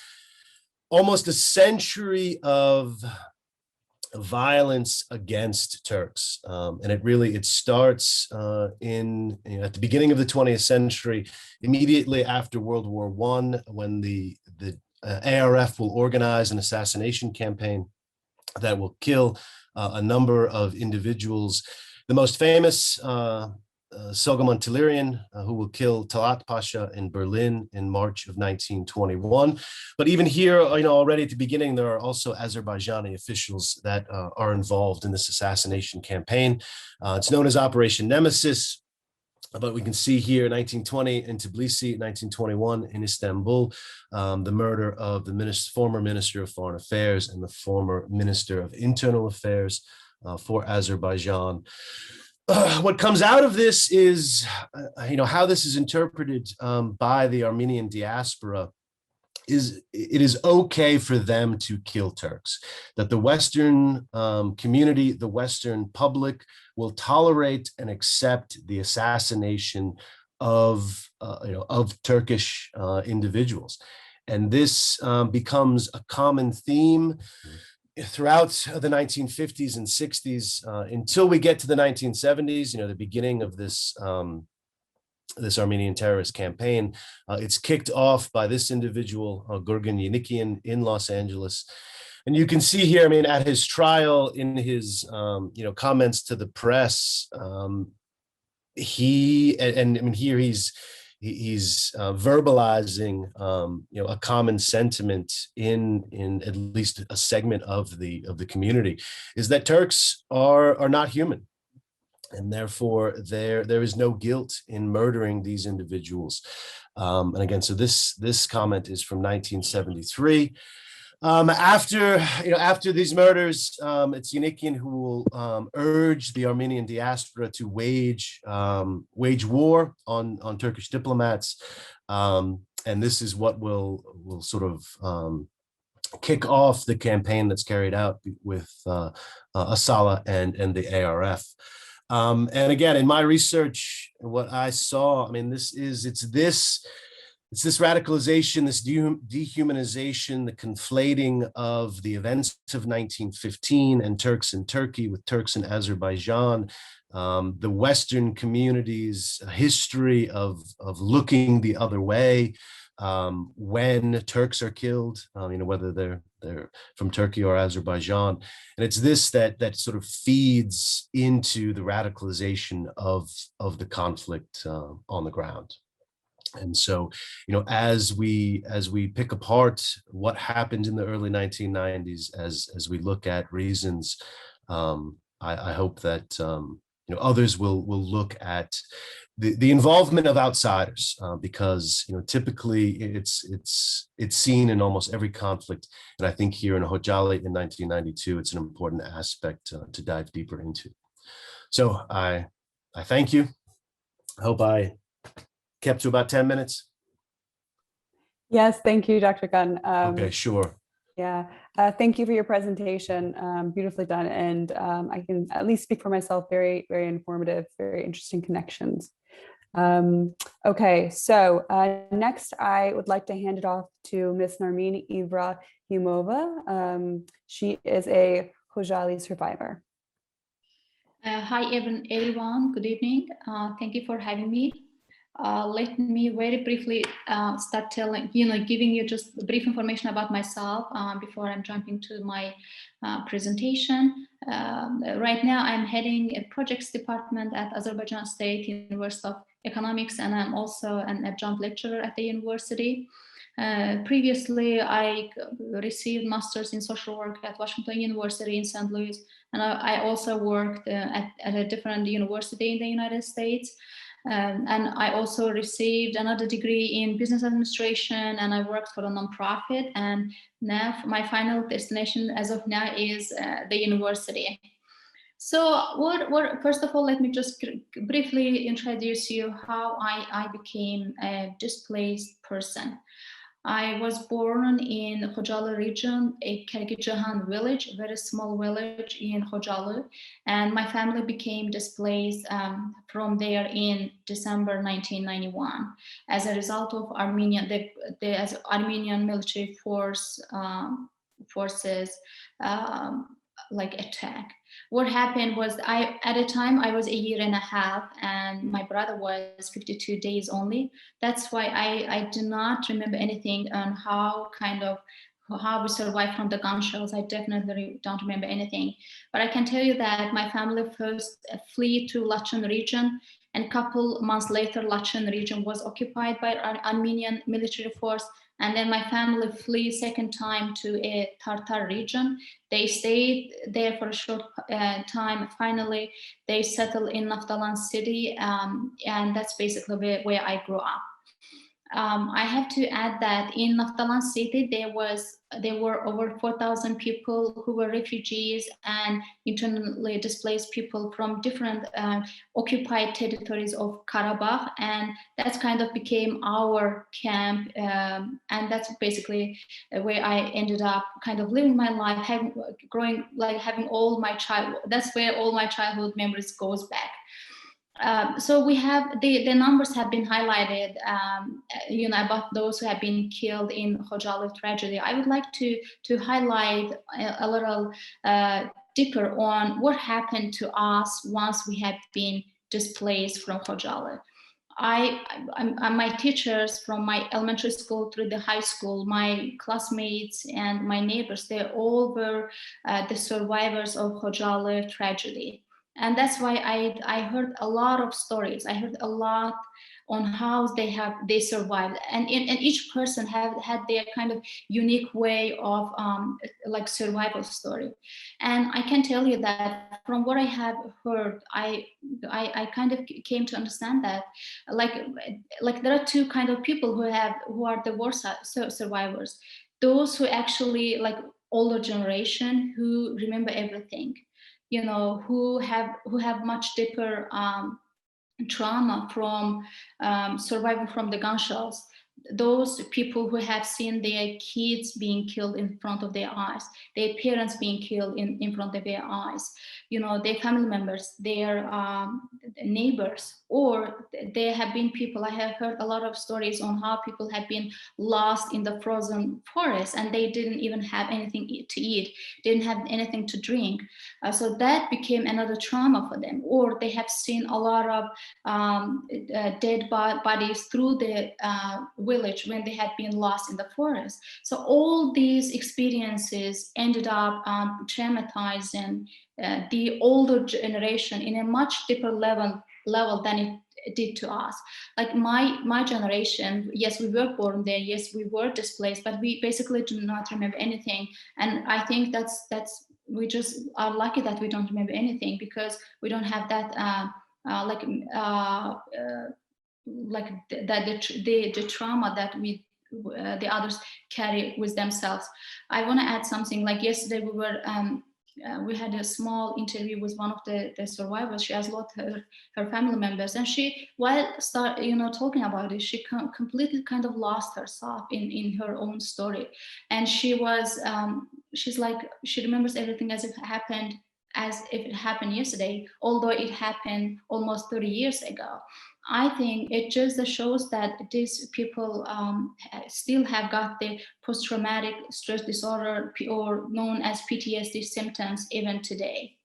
E: almost a century of violence against Turks. And it starts at the beginning of the 20th century, immediately after World War I, when the ARF will organize an assassination campaign that will kill a number of individuals. The most famous, Soghomon Tehlirian, who will kill Talat Pasha in Berlin in March of 1921. But even here, already at the beginning, there are also Azerbaijani officials that are involved in this assassination campaign. It's known as Operation Nemesis. But we can see here 1920 in Tbilisi, 1921 in Istanbul, the murder of the former Minister of Foreign Affairs and the former Minister of Internal Affairs for Azerbaijan. What comes out of this is, how this is interpreted by the Armenian diaspora is it is okay for them to kill Turks, that the Western community, the Western public will tolerate and accept the assassination of Turkish individuals. And this becomes a common theme throughout the 1950s and 60s until we get to the 1970s, the beginning of this this Armenian terrorist campaign. It's kicked off by this individual, Gurgen Yanikian, in Los Angeles. And you can see here, at his trial, in his comments to the press, here he's verbalizing a common sentiment in at least a segment of the community, is that Turks are not human, and therefore there is no guilt in murdering these individuals. And again, so this comment is from 1973. After these murders, it's Yanikian who will urge the Armenian diaspora to wage war on Turkish diplomats, and this is what will sort of kick off the campaign that's carried out with Asala and the ARF. And again, in my research, what I saw, it's this radicalization, this dehumanization, the conflating of the events of 1915 and Turks in Turkey with Turks in Azerbaijan, the Western community's history of looking the other way when Turks are killed, whether they're from Turkey or Azerbaijan. And it's this that sort of feeds into the radicalization of the conflict on the ground. And so, as we pick apart what happened in the early 1990s, as we look at reasons, I hope that others will look at the involvement of outsiders, because typically it's seen in almost every conflict, and I think here in Khojaly in 1992, it's an important aspect to dive deeper into. So I thank you. I hope I kept to about 10 minutes.
A: Yes, thank you, Dr. Gunn.
E: Okay, sure.
A: Yeah, thank you for your presentation. Beautifully done. And I can at least speak for myself, very, very informative, very interesting connections. Okay, so next I would like to hand it off to Ms. Narmini Ibrahimova. She is a Khojaly survivor.
F: Hi everyone, good evening. Thank you for having me. Let me very briefly start giving you just brief information about myself before I'm jumping to my presentation. Right now I'm heading a projects department at Azerbaijan State University of Economics, and I'm also an adjunct lecturer at the university. Previously, I received master's in social work at Washington University in St. Louis, and I also worked at a different university in the United States. And I also received another degree in business administration, and I worked for a nonprofit. And now my final destination as of now is the university. So first of all, let me just briefly introduce you how I became a displaced person. I was born in Khodjaly region, a Kyrgyzstan village, a very small village in Khodjaly, and my family became displaced from there in December 1991 as a result of Armenian military forces attack. What happened was at a time I was 1.5 years and my brother was 52 days only. That's why I do not remember anything on how we survived from the gunshells. I definitely don't remember anything. But I can tell you that my family first flee to Lachen region, and a couple months later, Lachen region was occupied by Armenian military force. And then my family flee second time to a Tatar region. They stayed there for a short time. Finally, they settled in Naftalan city, and that's basically where I grew up. I have to add that in Naftalan city, there were over 4,000 people who were refugees and internally displaced people from different occupied territories of Karabakh, and that's kind of became our camp, and that's basically where I ended up kind of living my life, having all my that's where all my childhood memories goes back. So we have the numbers have been highlighted, about those who have been killed in Khodjaly tragedy. I would like to highlight a little deeper on what happened to us once we have been displaced from Khodjaly. My teachers from my elementary school through the high school, my classmates and my neighbors, they all were the survivors of Khodjaly tragedy. And that's why I heard a lot of stories. I heard a lot on how they survived, and each person had their kind of unique way of survival story. And I can tell you that from what I have heard, I kind of came to understand that like there are two kind of people who are the worst survivors. Those who actually like older generation who remember everything, who have much deeper trauma from surviving from the gunshells. Those people who have seen their kids being killed in front of their eyes, their parents being killed in front of their eyes, their family members, their neighbors, or there have been people, I have heard a lot of stories on how people have been lost in the frozen forest and they didn't even have anything to eat, didn't have anything to drink. So that became another trauma for them. Or they have seen a lot of dead bodies through the village when they had been lost in the forest. So all these experiences ended up traumatizing the older generation in a much deeper level than it did to us. Like my generation, yes, we were born there, yes, we were displaced, but we basically do not remember anything. And I think that's we just are lucky that we don't remember anything, because we don't have that the trauma that the others carry with themselves. I want to add something. Like yesterday, we had a small interview with one of the survivors. She has lost her family members, and she, while talking about it, she completely kind of lost herself in her own story. And she was she's like, she remembers everything as if it happened yesterday, although it happened almost 30 years ago. I think it just shows that these people still have got the post-traumatic stress disorder, or known as PTSD symptoms even today.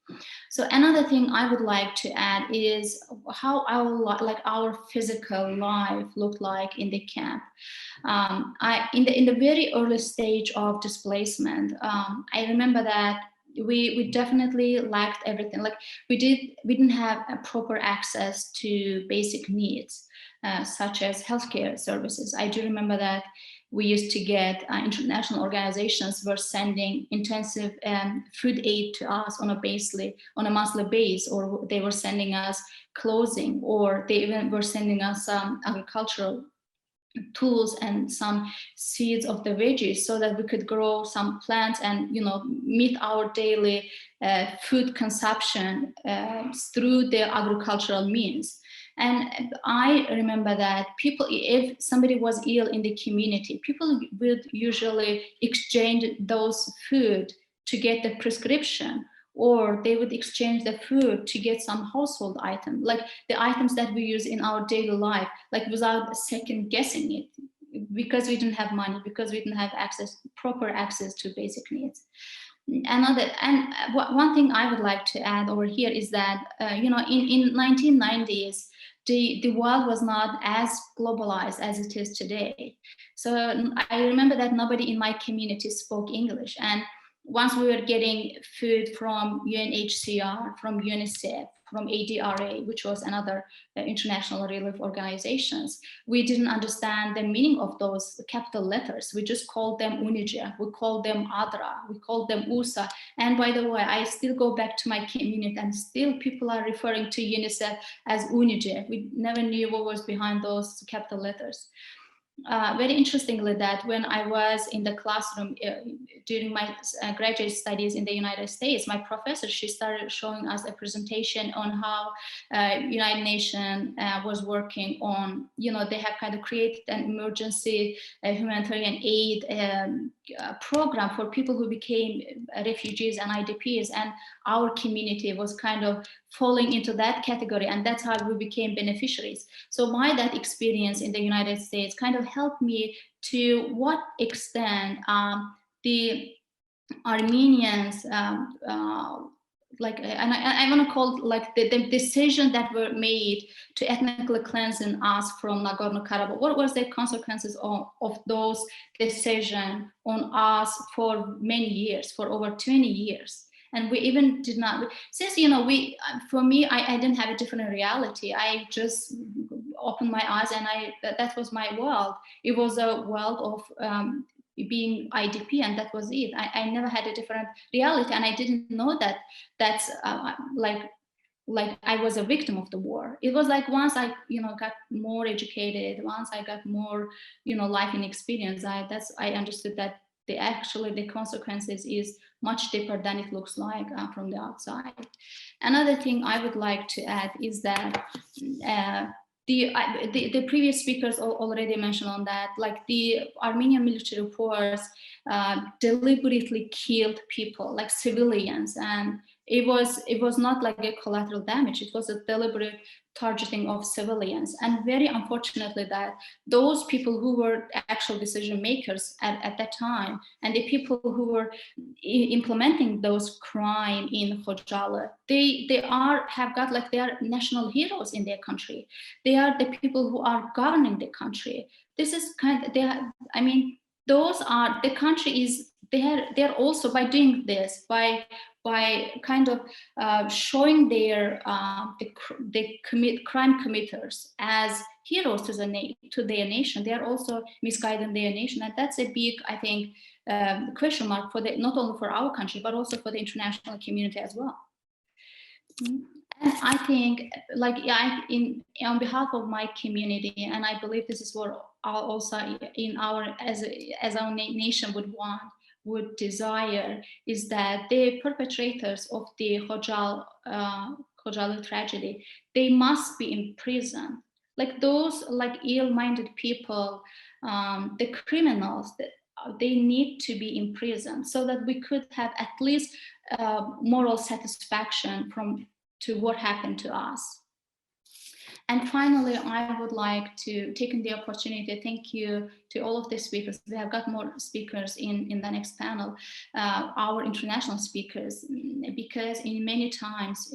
F: So another thing I would like to add is how our physical life looked like in the camp. In the very early stage of displacement, I remember that we definitely lacked everything. Like we didn't have a proper access to basic needs, such as healthcare services. I do remember that we used to get international organizations were sending intensive food aid to us on a monthly basis, or they were sending us clothing, or they even were sending us agricultural tools and some seeds of the veggies so that we could grow some plants and meet our daily food consumption through the agricultural means. And I remember that people, if somebody was ill in the community, people would usually exchange those food to get the prescription, or they would exchange the food to get some household item, like the items that we use in our daily life, like without second guessing it, because we didn't have money, because we didn't have proper access to basic needs. One thing I would like to add over here is that, in 1990s, the world was not as globalized as it is today. So I remember that nobody in my community spoke English. And once we were getting food from UNHCR, from UNICEF, from ADRA, which was another international relief organizations, we didn't understand the meaning of those capital letters. We just called them UNICEF, we called them ADRA, we called them USA. And by the way, I still go back to my community and still people are referring to UNICEF as UNICEF. We never knew what was behind those capital letters. Very interestingly, that when I was in the classroom during my graduate studies in the United States, my professor, she started showing us a presentation on how United Nations was working on, they have kind of created an emergency humanitarian aid program for people who became refugees and IDPs, and our community was kind of falling into that category, and that's how we became beneficiaries. So that experience in the United States kind of helped me to what extent the Armenians, and I want to call it like the decision that were made to ethnically cleansing us from Nagorno-Karabakh. What was the consequences of those decisions on us for many years, for over 20 years? And we even did not, since, for me, I didn't have a different reality. I just opened my eyes and that was my world. It was a world of being IDP, and that was it. I never had a different reality, and I didn't know that that's like I was a victim of the war. It was like once I got more educated, once I got more life and experience, I understood that the consequences is much deeper than it looks like from the outside. Another thing I would like to add is that the previous speakers already mentioned on that, like the Armenian military force deliberately killed people, like civilians, and it was not like a collateral damage. It was a deliberate targeting of civilians, and very unfortunately that those people who were actual decision makers at that time, and the people who were implementing those crimes in Khodjaly, they are national heroes in their country. They are the people who are governing the country. This is those are the country is they're also, by doing this, by kind of showing their crime committers as heroes to their nation, they are also misguiding their nation, and that's a big, I think, question mark for not only for our country but also for the international community as well. And I think, on behalf of my community, and I believe this is what also in as our nation would desire, is that the perpetrators of the Khojaly tragedy, they must be in prison. Like those ill-minded people, the criminals, they need to be in prison so that we could have at least moral satisfaction to what happened to us. And finally, I would like to take the opportunity to thank you to all of the speakers. We have got more speakers in the next panel, our international speakers, because in many times,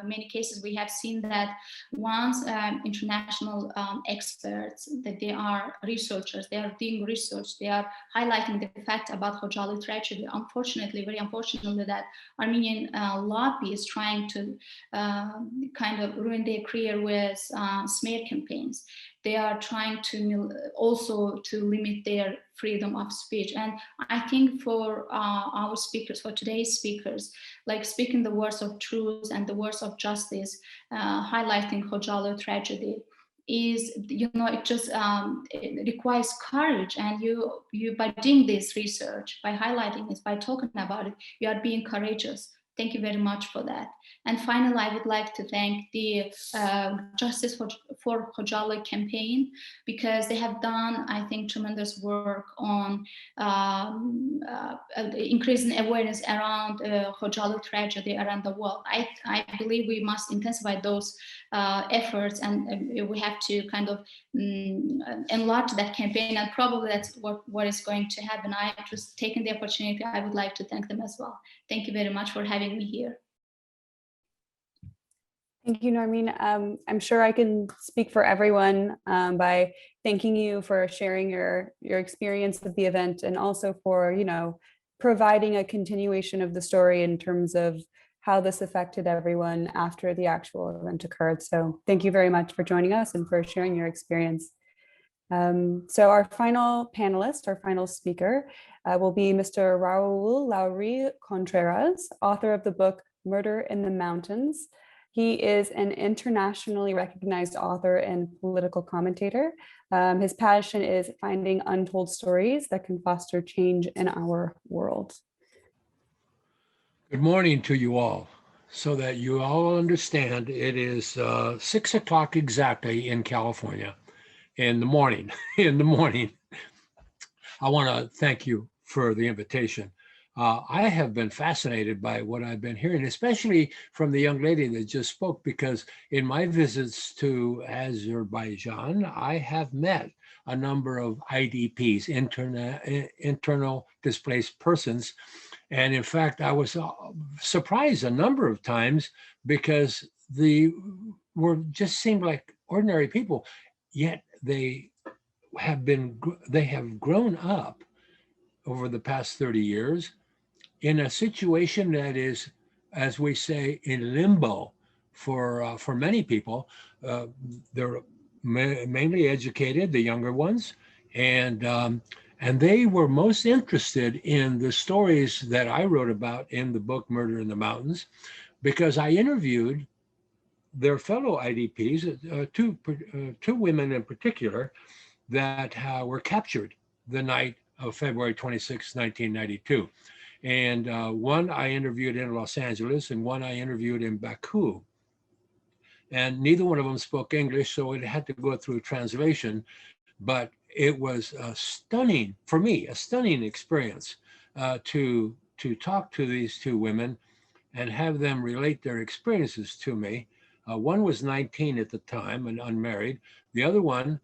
F: many cases, we have seen that once international experts, that they are researchers, they are doing research, they are highlighting the fact about Khodjaly tragedy. Unfortunately, very unfortunately, that Armenian lobby is trying to kind of ruin their career with smear campaigns. They are trying to also to limit their freedom of speech. And I think for our speakers, for today's speakers, like speaking the words of truth and the words of justice, highlighting Khodjaly tragedy, is, you know, it just it requires courage. And you by doing this research, by highlighting this, by talking about it, you are being courageous. Thank you very much for that. And finally, I would like to thank the Justice for Khodjaly campaign, because they have done, I think, tremendous work on increasing awareness around Khodjaly tragedy around the world. I believe we must intensify those efforts, and we have to kind of enlarge that campaign, and probably that's what is going to happen. I have just taken the opportunity. I would like to thank them as well. Thank you very much for having me here.
A: Thank you, Narmini. I'm sure I can speak for everyone by thanking you for sharing your experience of the event, and also for, you know, providing a continuation of the story in terms of how this affected everyone after the actual event occurred. So thank you very much for joining us and for sharing your experience. So our final panelist, our final speaker, will be Mr. Raul Laurie Contreras, author of the book Murder in the Mountains. He is an internationally recognized author and political commentator. His passion is finding untold stories that can foster change in our world.
G: Good morning to you all. So that you all understand, it is 6 o'clock exactly in California in the morning. I want to thank you for the invitation. I have been fascinated by what I've been hearing, especially from the young lady that just spoke, because in my visits to Azerbaijan, I have met a number of IDPs, internal displaced persons. And in fact, I was surprised a number of times, because they just seemed like ordinary people, yet they have grown up over the past 30 years in a situation that is, as we say, in limbo for many people. They're mainly educated, the younger ones, and they were most interested in the stories that I wrote about in the book Murder in the Mountains, because I interviewed their fellow IDPs, two women in particular, that were captured the night of February 26, 1992. And one I interviewed in Los Angeles, and one I interviewed in Baku. And neither one of them spoke English, so it had to go through translation. But it was a stunning, for me, a stunning experience to talk to these two women and have them relate their experiences to me. One was 19 at the time and unmarried. The other one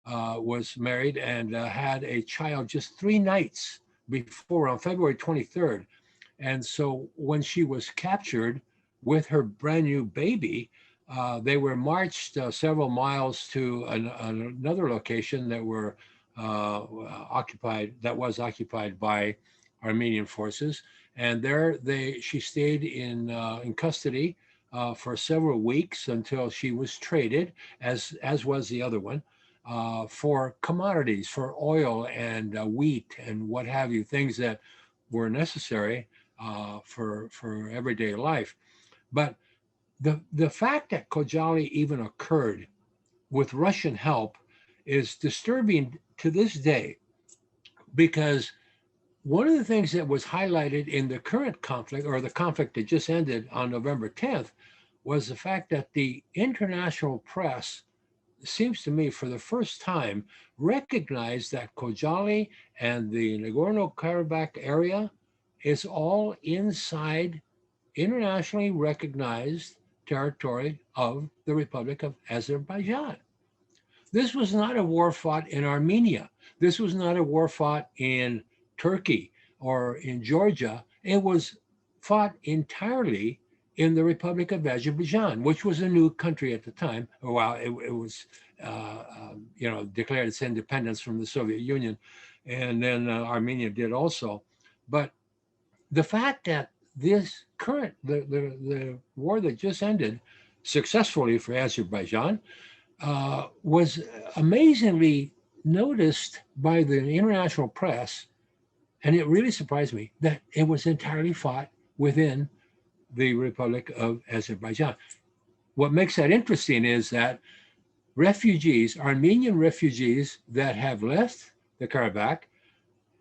G: was married and had a child just 3 nights before, on February 23rd. And so when she was captured with her brand new baby, they were marched several miles to another location that was occupied by Armenian forces. And there she stayed in custody for several weeks until she was traded, as was the other one, for commodities, for oil and wheat and what have you, things that were necessary for everyday life. But the fact that Khodjaly even occurred with Russian help is disturbing to this day, because one of the things that was highlighted in the current conflict, or the conflict that just ended on November 10th, was the fact that the international press, seems to me for the first time, recognized that Khodjaly and the Nagorno-Karabakh area is all inside internationally recognized territory of the Republic of Azerbaijan. This was not a war fought in Armenia. This was not a war fought in Turkey or in Georgia. It was fought entirely in the Republic of Azerbaijan, which was a new country at the time. Well, it was, declared its independence from the Soviet Union, and then Armenia did also. But the fact that this current, the war that just ended successfully for Azerbaijan was amazingly noticed by the international press. And it really surprised me that it was entirely fought within the Republic of Azerbaijan. What makes that interesting is that refugees, Armenian refugees that have left the Karabakh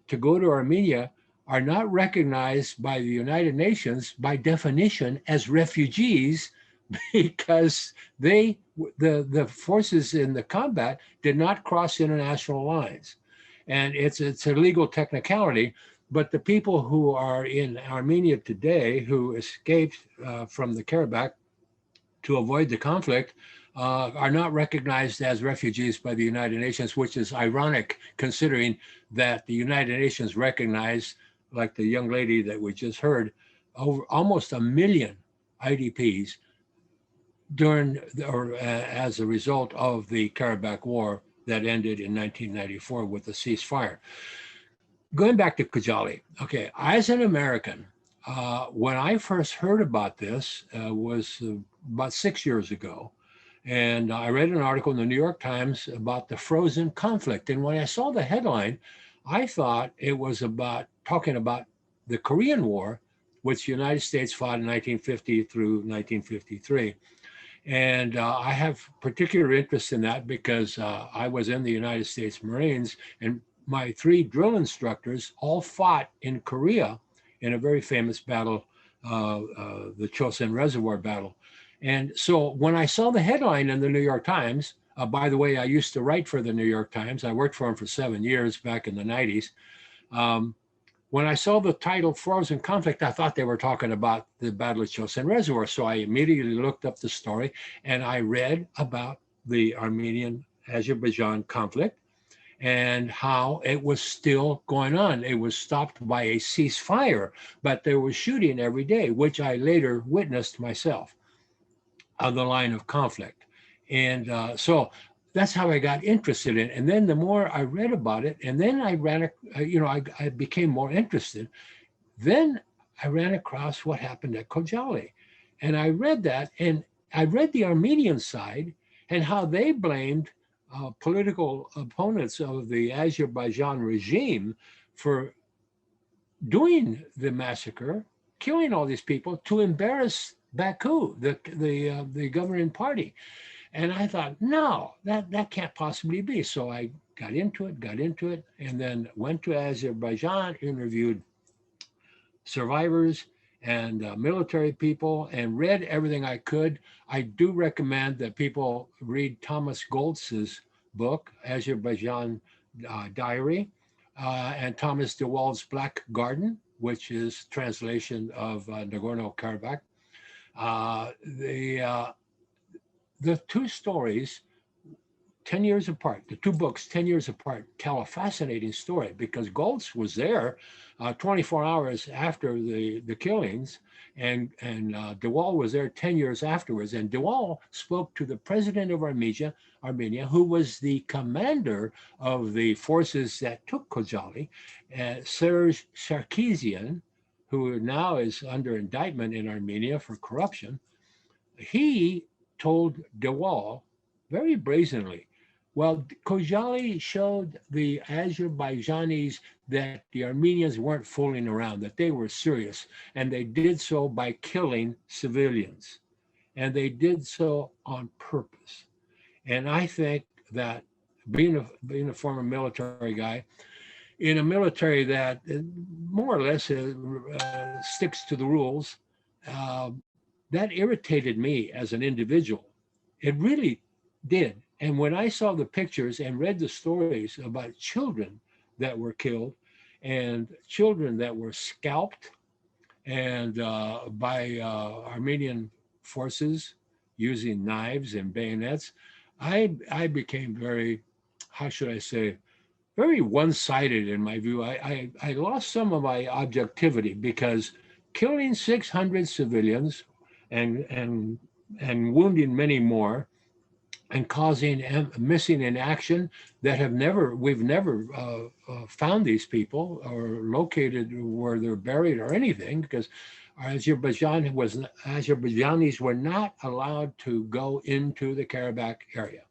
G: to go to Armenia are not recognized by the United Nations by definition as refugees, because the forces in the combat did not cross international lines. And it's a legal technicality, but the people who are in Armenia today who escaped from the Karabakh to avoid the conflict are not recognized as refugees by the United Nations, which is ironic considering that the United Nations recognized, like the young lady that we just heard, over almost 1 million IDPs during or as a result of the Karabakh War that ended in 1994 with the ceasefire. Going back to Khodjaly, okay, as an American, when I first heard about this was about 6 years ago, and I read an article in the New York Times about the frozen conflict. And when I saw the headline, I thought it was talking about the Korean War, which the United States fought in 1950 through 1953. And I have particular interest in that because I was in the United States Marines, and my 3 drill instructors all fought in Korea in a very famous battle, the Chosin Reservoir battle. And so when I saw the headline in the New York Times, by the way, I used to write for the New York Times. I worked for them for 7 years back in the 90s. When I saw the title Frozen Conflict, I thought they were talking about the Battle of Chosin Reservoir. So I immediately looked up the story and I read about the Armenian-Azerbaijan conflict and how it was still going on. It was stopped by a ceasefire, but there was shooting every day, which I later witnessed myself on the line of conflict. And so that's how I got interested in it. And then the more I read about it, and then I became more interested. Then I ran across what happened at Khodjaly. And I read that, and I read the Armenian side and how they blamed political opponents of the Azerbaijan regime for doing the massacre, killing all these people to embarrass Baku, the governing party. And I thought, no, that can't possibly be. So I got into it, and then went to Azerbaijan, interviewed survivors and military people, and read everything I could. I do recommend that people read Thomas Goltz's book, Azerbaijan Diary, and Thomas DeWald's Black Garden, which is translation of Nagorno-Karabakh. The 2 stories, 10 years apart, the 2 books, 10 years apart, tell a fascinating story because Goltz was there 24 hours after the killings, and DeWald was there 10 years afterwards. And DeWald spoke to the president of Armenia, who was the commander of the forces that took Khodjaly, Serge Sarkisian, who now is under indictment in Armenia for corruption. He told DeWald very brazenly, well, Khodjaly showed the Azerbaijanis that the Armenians weren't fooling around, that they were serious, and they did so by killing civilians, and they did so on purpose. And I think that being a former military guy, in a military that more or less sticks to the rules, that irritated me as an individual. It really did. And when I saw the pictures and read the stories about children that were killed and children that were scalped and by Armenian forces using knives and bayonets, I became very, how should I say, very one-sided in my view. I lost some of my objectivity because killing 600 civilians and wounding many more and causing missing in action that we've never found these people or located where they're buried or anything, because Azerbaijanis were not allowed to go into the Karabakh area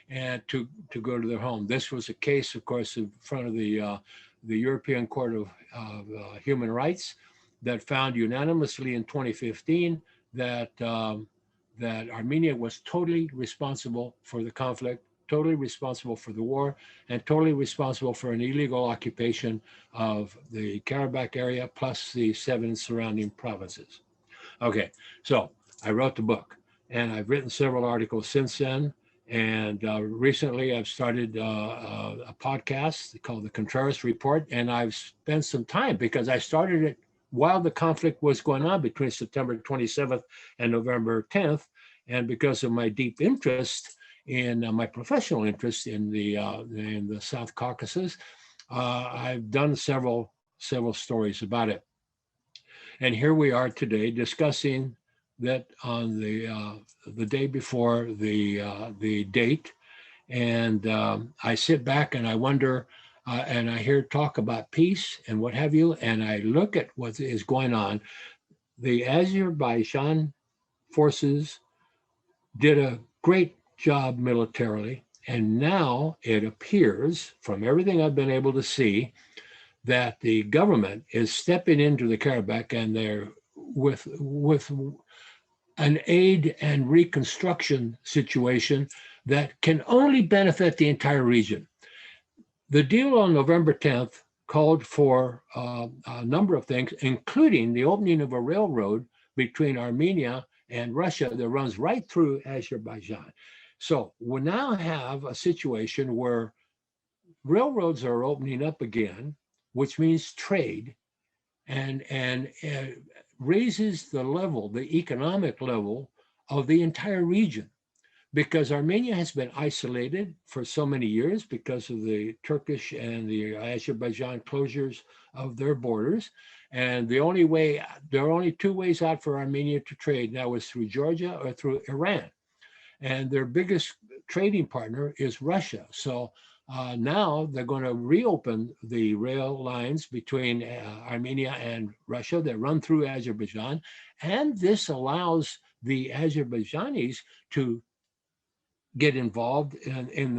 G: and to go to their home. This was a case, of course, in front of the European Court of Human Rights that found unanimously in 2015 that that Armenia was totally responsible for the conflict, totally responsible for the war, and totally responsible for an illegal occupation of the Karabakh area plus the 7 surrounding provinces. Okay, so I wrote the book, and I've written several articles since then. And recently I've started a podcast called the Contreras Report, and I've spent some time because I started it while the conflict was going on between September 27th and November 10th. And because of my deep interest in my professional interest in the South Caucasus, I've done several stories about it. And here we are today discussing that on the day before the date, and I sit back and I wonder, and I hear talk about peace and what have you, and I look at what is going on. The Azerbaijan forces did a great job militarily, and now it appears, from everything I've been able to see, that the government is stepping into the Karabakh, and they're with an aid and reconstruction situation that can only benefit the entire region. The deal on November 10th called for a number of things, including the opening of a railroad between Armenia and Russia that runs right through Azerbaijan. So we now have a situation where railroads are opening up again, which means trade, and raises the level, the economic level of the entire region, because Armenia has been isolated for so many years because of the Turkish and the Azerbaijan closures of their borders. And there are only 2 ways out for Armenia to trade. That was through Georgia or through Iran. And their biggest trading partner is Russia. So now they're going to reopen the rail lines between Armenia and Russia that run through Azerbaijan. And this allows the Azerbaijanis to get involved in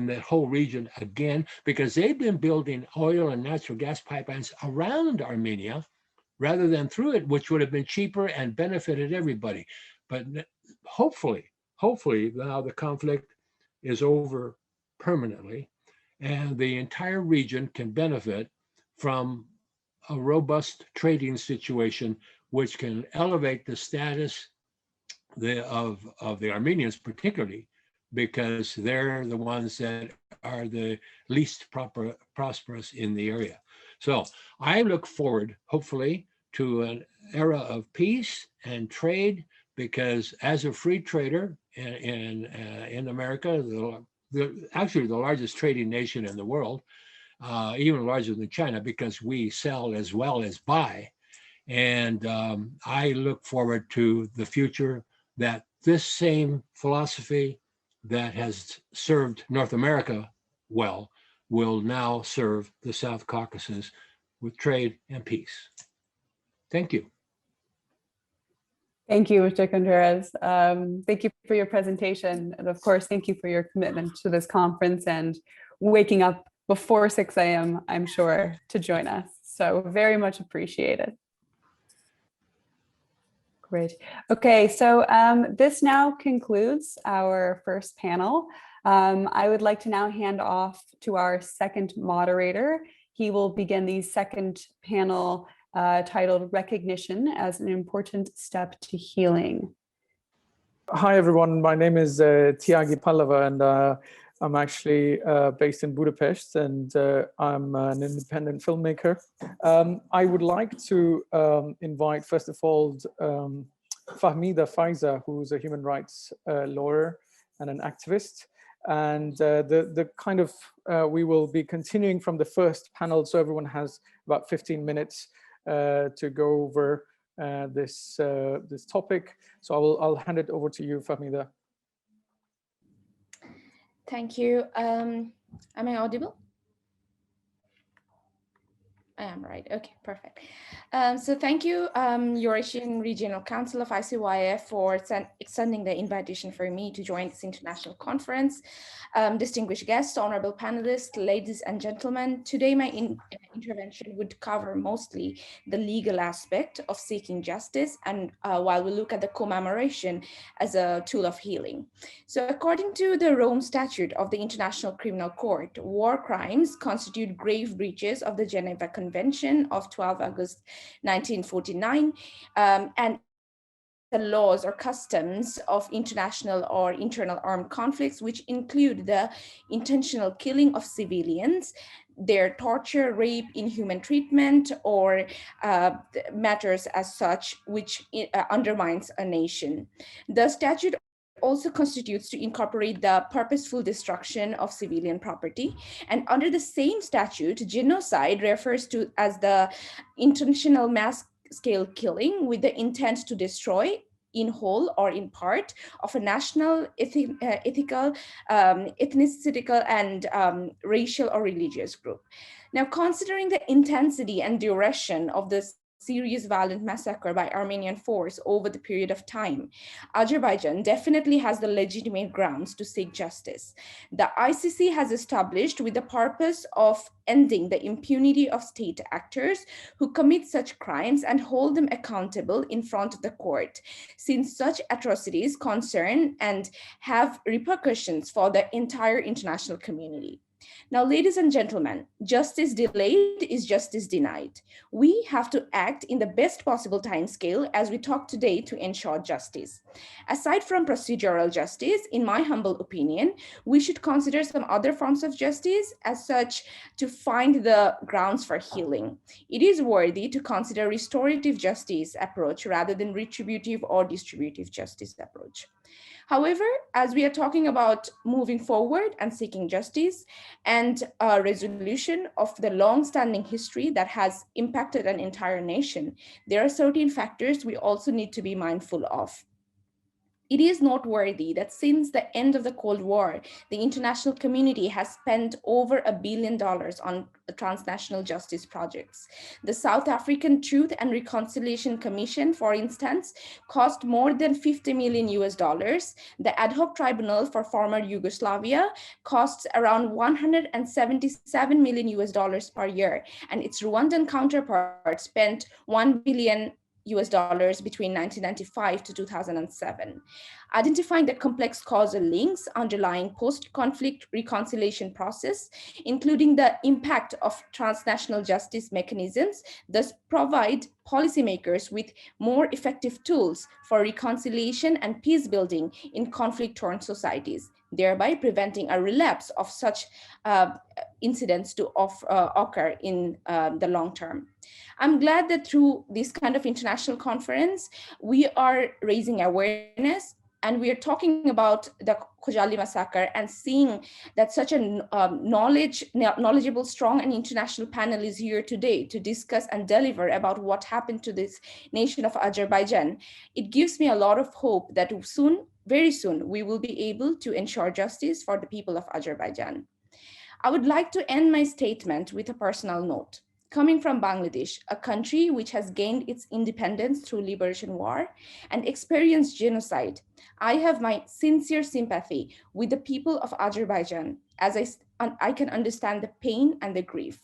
G: the whole region again, because they've been building oil and natural gas pipelines around Armenia rather than through it, which would have been cheaper and benefited everybody. But hopefully now the conflict is over permanently, and the entire region can benefit from a robust trading situation, which can elevate the status of the Armenians, particularly because they're the ones that are the least prosperous in the area. So I look forward, hopefully, to an era of peace and trade, because as a free trader in America, actually the largest trading nation in the world, even larger than China, because we sell as well as buy. And I look forward to the future that this same philosophy that has served North America well will now serve the South Caucasus with trade and peace. Thank you.
A: Thank you, Mr. Contreras. Thank you for your presentation. And of course, thank you for your commitment to this conference and waking up before 6 a.m., I'm sure, to join us. So very much appreciated. Great. Okay, so this now concludes our first panel. I would like to now hand off to our second moderator. He will begin the second panel titled Recognition as an Important Step to Healing.
H: Hi, everyone. My name is Tyagi Pallava, and I'm actually based in Budapest, and I'm an independent filmmaker. I would like to invite, first of all, Fahmida Faiza, who's a human rights lawyer and an activist. And the kind of, we will be continuing from the first panel, so everyone has about 15 minutes to go over this topic. So I'll hand it over to you, Fahmida.
I: Thank you. Am I audible? I am, right. Okay, perfect. So thank you, Eurasian Regional Council of ICYF, for extending the invitation for me to join this international conference. Distinguished guests, honorable panelists, ladies and gentlemen, today my intervention would cover mostly the legal aspect of seeking justice, and while we look at the commemoration as a tool of healing. So according to the Rome Statute of the International Criminal Court, war crimes constitute grave breaches of the Geneva Convention of 12 August 1949, and the laws or customs of international or internal armed conflicts, which include the intentional killing of civilians, their torture, rape, inhuman treatment, or matters as such, which undermines a nation. The statute also constitutes to incorporate the purposeful destruction of civilian property. And under the same statute, genocide refers to as the intentional mass-scale killing with the intent to destroy in whole or in part of a national, ethical, ethnicistical, and racial or religious group. Now, considering the intensity and duration of this serious violent massacre by Armenian force over the period of time, Azerbaijan definitely has the legitimate grounds to seek justice. The ICC has established with the purpose of ending the impunity of state actors who commit such crimes and hold them accountable in front of the court, since such atrocities concern and have repercussions for the entire international community. Now, ladies and gentlemen, justice delayed is justice denied. We have to act in the best possible timescale as we talk today to ensure justice. Aside from procedural justice, in my humble opinion, we should consider some other forms of justice as such to find the grounds for healing. It is worthy to consider restorative justice approach rather than retributive or distributive justice approach. However, as we are talking about moving forward and seeking justice and a resolution of the long-standing history that has impacted an entire nation, there are certain factors we also need to be mindful of. It is noteworthy that since the end of the Cold War, the international community has spent over $1 billion on transnational justice projects. The South African Truth and Reconciliation Commission, for instance, cost more than $50 million. The Ad hoc Tribunal for former Yugoslavia costs around $177 million per year, and its Rwandan counterpart spent $1 billion between 1995 to 2007. Identifying the complex causal links underlying post-conflict reconciliation process, including the impact of transnational justice mechanisms, thus provide policymakers with more effective tools for reconciliation and peace building in conflict-torn societies, thereby preventing a relapse of such incidents to occur in the long term. I'm glad that through this kind of international conference, we are raising awareness and we are talking about the Khodjaly massacre and seeing that such a knowledgeable, strong and international panel is here today to discuss and deliver about what happened to this nation of Azerbaijan. It gives me a lot of hope that soon, very soon, we will be able to ensure justice for the people of Azerbaijan. I would like to end my statement with a personal note. Coming from Bangladesh, a country which has gained its independence through liberation war and experienced genocide, I have my sincere sympathy with the people of Azerbaijan, as I can understand the pain and the grief.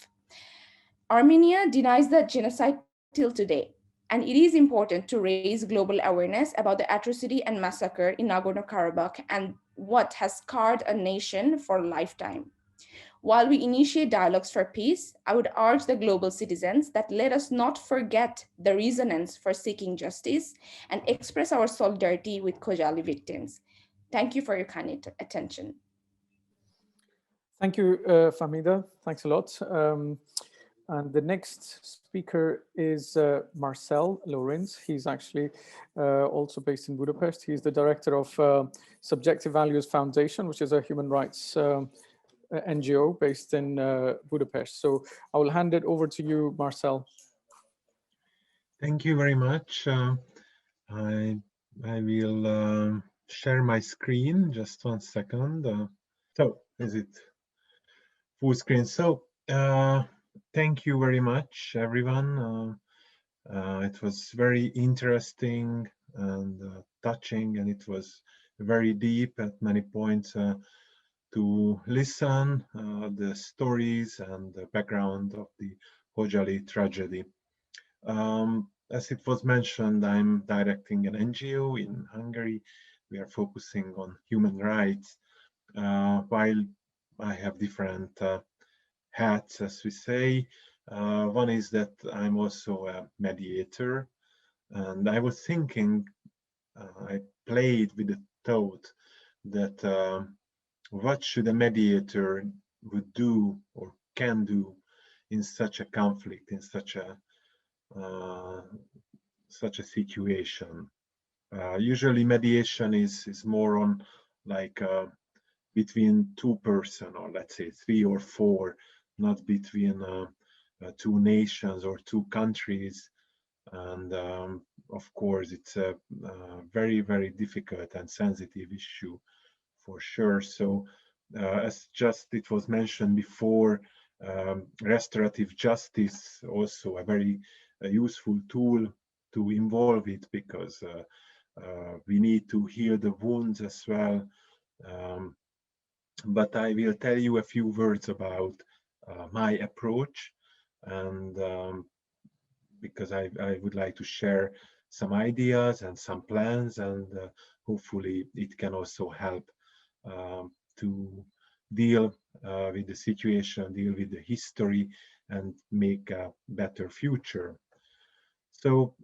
I: Armenia denies the genocide till today, and it is important to raise global awareness about the atrocity and massacre in Nagorno-Karabakh and what has scarred a nation for a lifetime. While we initiate dialogues for peace, I would urge the global citizens that let us not forget the resonance for seeking justice and express our solidarity with Khodjaly victims. Thank you for your kind attention.
H: Thank you, Fahmida. Thanks a lot. And the next speaker is Marcel Laurence. He's actually also based in Budapest. He's the director of Subjective Values Foundation, which is a human rights NGO based in Budapest. So I will hand it over to you, Marcel.
B: Thank you very much. I will share my screen. Just 1 second. So is it full screen? So thank you very much, everyone. It was very interesting and touching, and it was very deep at many points to listen the stories and the background of the Khodjaly tragedy. As it was mentioned, I'm directing an NGO in Hungary. We are focusing on human rights, while I have different hats, as we say. One is that I'm also a mediator, and I was thinking, I played with the thought that what should a mediator would do or can do in such a conflict, in such a situation. Usually mediation is more on like between two persons, or let's say 3 or 4, not between 2 nations or 2 countries. And of course, it's a very, very difficult and sensitive issue for sure. So as just it was mentioned before, restorative justice also a very useful tool to involve it, because we need to heal the wounds as well. But I will tell you a few words about my approach, and because I would like to share some ideas and some plans, and hopefully it can also help to deal with the situation, deal with the history, and make a better future. So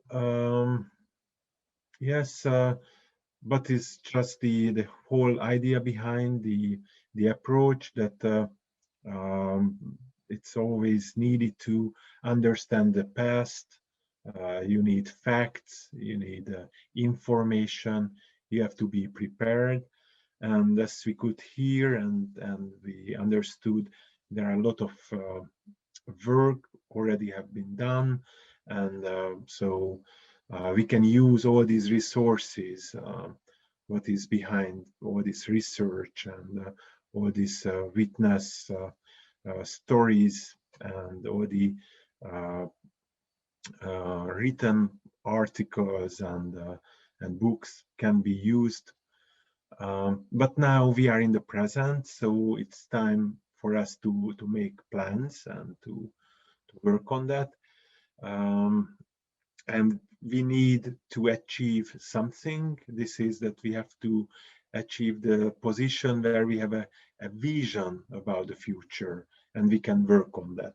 B: yes, but it's just the whole idea behind the approach, that it's always needed to understand the past. You need facts, you need information, you have to be prepared. And as we could hear and we understood, there are a lot of work already have been done, and so we can use all these resources, what is behind all this research and all these witness stories, and all the written articles and books can be used. But now we are in the present, so it's time for us to make plans and to work on that. And we need to achieve something. This is that we have to achieve the position where we have a vision about the future, and we can work on that.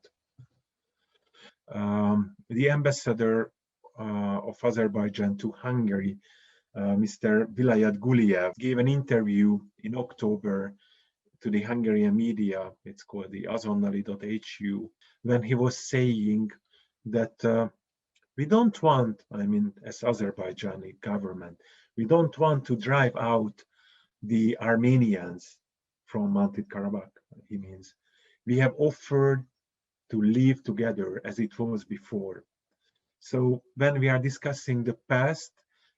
B: The ambassador of Azerbaijan to Hungary, Mr. Vilayat Guliev, gave an interview in October to the Hungarian media. It's called the azonnali.hu, when he was saying that we don't want, I mean, as Azerbaijani government, we don't want to drive out the Armenians from Mountain Karabakh. He means we have offered to live together as it was before. So when we are discussing the past,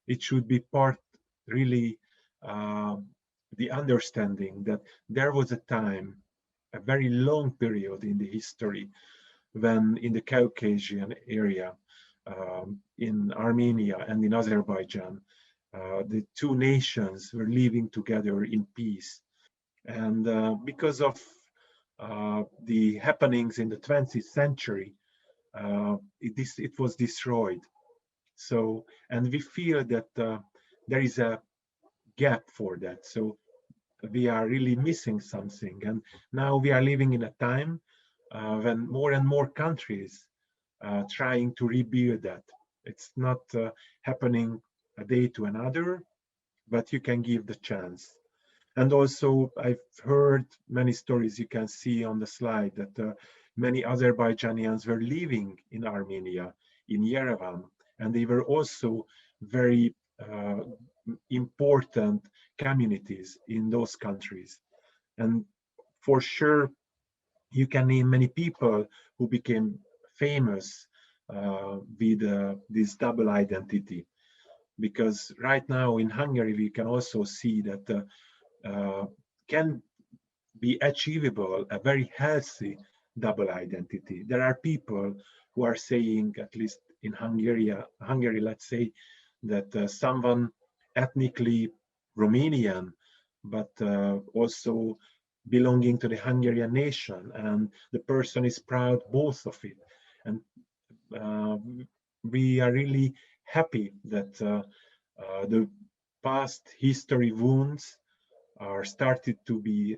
B: it should be part really the understanding that there was a time, a very long period in the history, when in the Caucasian area, in Armenia and in Azerbaijan, the 2 nations were living together in peace. And because of the happenings in the 20th century, it was destroyed. So, and we feel that there is a gap for that. So we are really missing something. And now we are living in a time when more and more countries trying to rebuild that. It's not happening a day to another, but you can give the chance. And also, I've heard many stories you can see on the slide that many Azerbaijanians were living in Armenia, in Yerevan, and they were also very important communities in those countries. And for sure, you can name many people who became famous with this double identity. Because right now in Hungary, we can also see that can be achievable a very healthy double identity. There are people who are saying, at least in Hungary, let's say, that someone ethnically Romanian, but also belonging to the Hungarian nation, and the person is proud both of it. And we are really happy that the past history wounds are started to be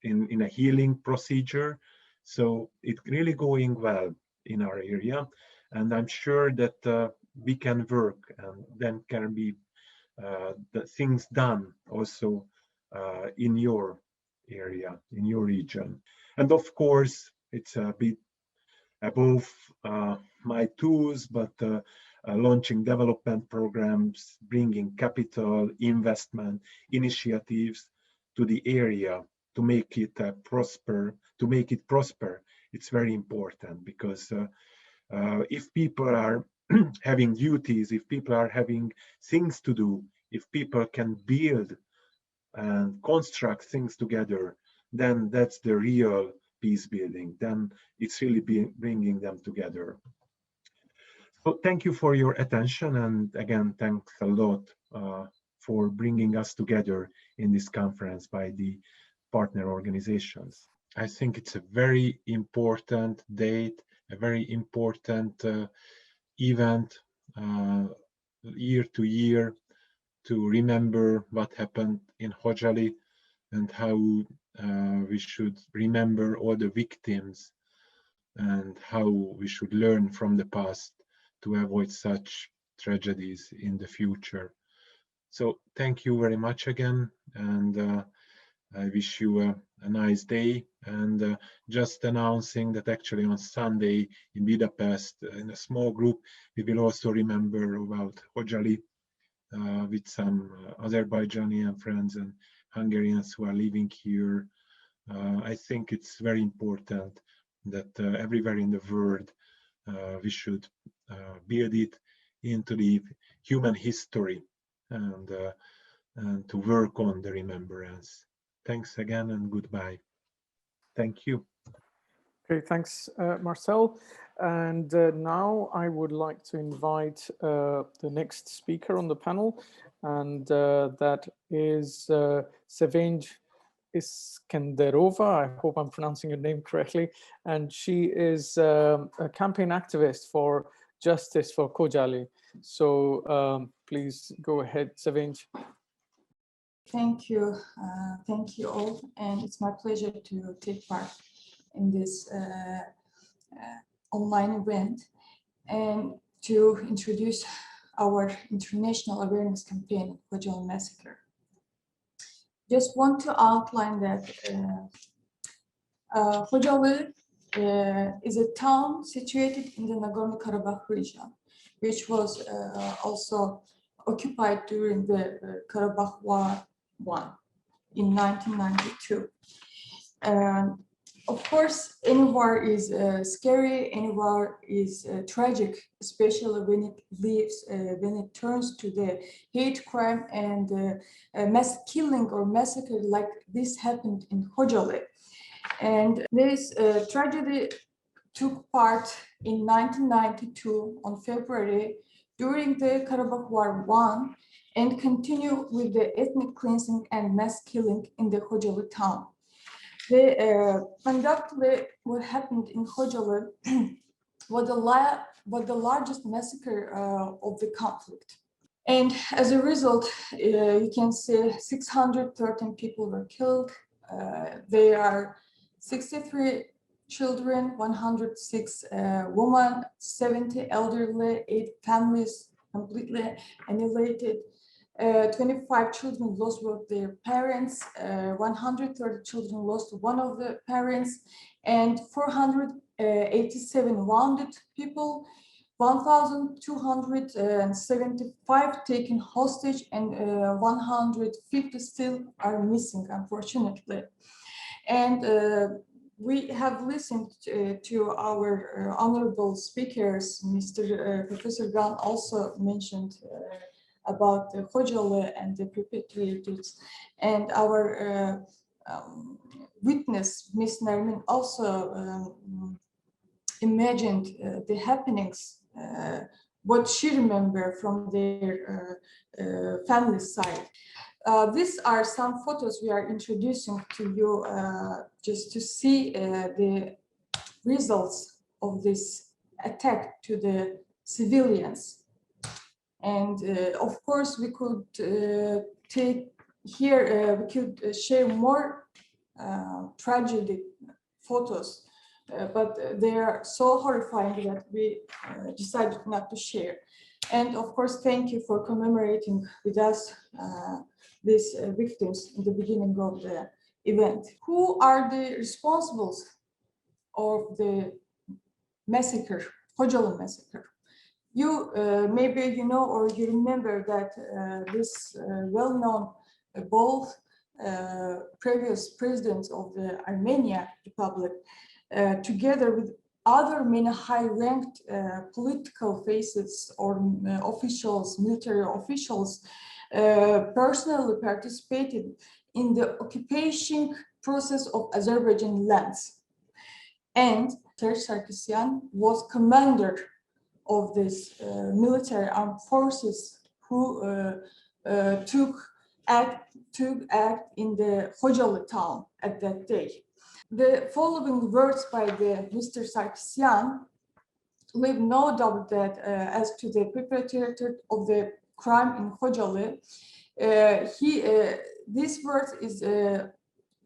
B: in a healing procedure. So it's really going well in our area, and I'm sure that we can work, and then can be the things done also in your area, in your region. And of course, it's a bit above my tools, but launching development programs, bringing capital, investment, initiatives to the area to make it prosper. It's very important, because if people are having duties, if people are having things to do, if people can build and construct things together, then that's the real peace building. Then it's really bringing them together. So thank you for your attention, and again, thanks a lot for bringing us together in this conference by the partner organizations. I think it's a very important date, a very important event year to year, to remember what happened in Khodjaly, and how we should remember all the victims, and how we should learn from the past to avoid such tragedies in the future. So thank you very much again, and I wish you a nice day. And just announcing that actually on Sunday in Budapest, in a small group, we will also remember about Khodjaly with some Azerbaijani friends and Hungarians who are living here. I think it's very important that everywhere in the world we should build it into the human history, and to work on the remembrance. Thanks again, and goodbye. Thank you.
H: Okay, thanks, Marcel. And now I would like to invite the next speaker on the panel, and that is Sevinch Iskenderova. I hope I'm pronouncing your name correctly. And she is a campaign activist for justice for Khodjaly. So please go ahead, Sevinch.
J: Thank you all, and it's my pleasure to take part in this online event and to introduce our international awareness campaign, Khodjaly Massacre. Just want to outline that Khodjaly is a town situated in the Nagorno-Karabakh region, which was also occupied during the Karabakh War I in 1992. Of course, any war is scary, any war is tragic, especially when it leaves, when it turns to the hate crime and mass killing or massacre like this happened in Khodjaly. And this tragedy took part in 1992 on February during the Karabakh War I, and continue with the ethnic cleansing and mass killing in the Khodjaly town. What happened in Khodjaly was the largest massacre of the conflict. And as a result, you can see 613 people were killed. There are 63 children, 106 women, 70 elderly, 8 families completely annihilated. 25 children lost both their parents, 130 children lost one of the parents, and 487 wounded people, 1,275 taken hostage, and 150 still are missing, unfortunately. And we have listened to our honorable speakers. Professor Gan also mentioned about the Khodjaly and the perpetrators, and our witness, Ms. Narmini, also imagined the happenings, what she remembered from their family side. These are some photos we are introducing to you just to see the results of this attack to the civilians. And of course, we could take here, we could share more tragedy photos, but they are so horrifying that we decided not to share. And of course, thank you for commemorating with us these victims in the beginning of the event. Who are the responsibles of the massacre, Khodjaly massacre? You maybe you know or you remember that this well-known both previous presidents of the Armenia Republic, together with other many high-ranked political faces or officials, military officials, personally participated in the occupation process of Azerbaijan lands. And Serge Sarkisyan was commander of this military armed forces who took act in the Khodjaly town at that day. The following words by the Mr. Sarkisyan leave no doubt that as to the perpetrator of the crime in Khodjaly, this words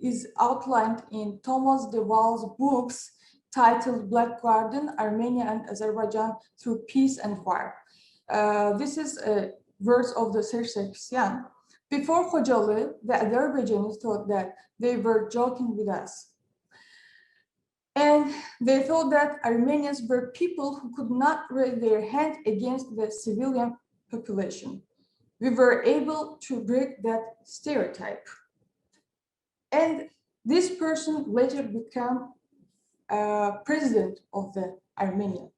J: is outlined in Thomas de Waal's books titled Black Garden, Armenia and Azerbaijan Through Peace and War. This is words of the Serge Sarkisyan. Before Khodjaly, the Azerbaijanis thought that they were joking with us. And they thought that Armenians were people who could not raise their hand against the civilian population. We were able to break that stereotype. And this person later became president of the Armenia.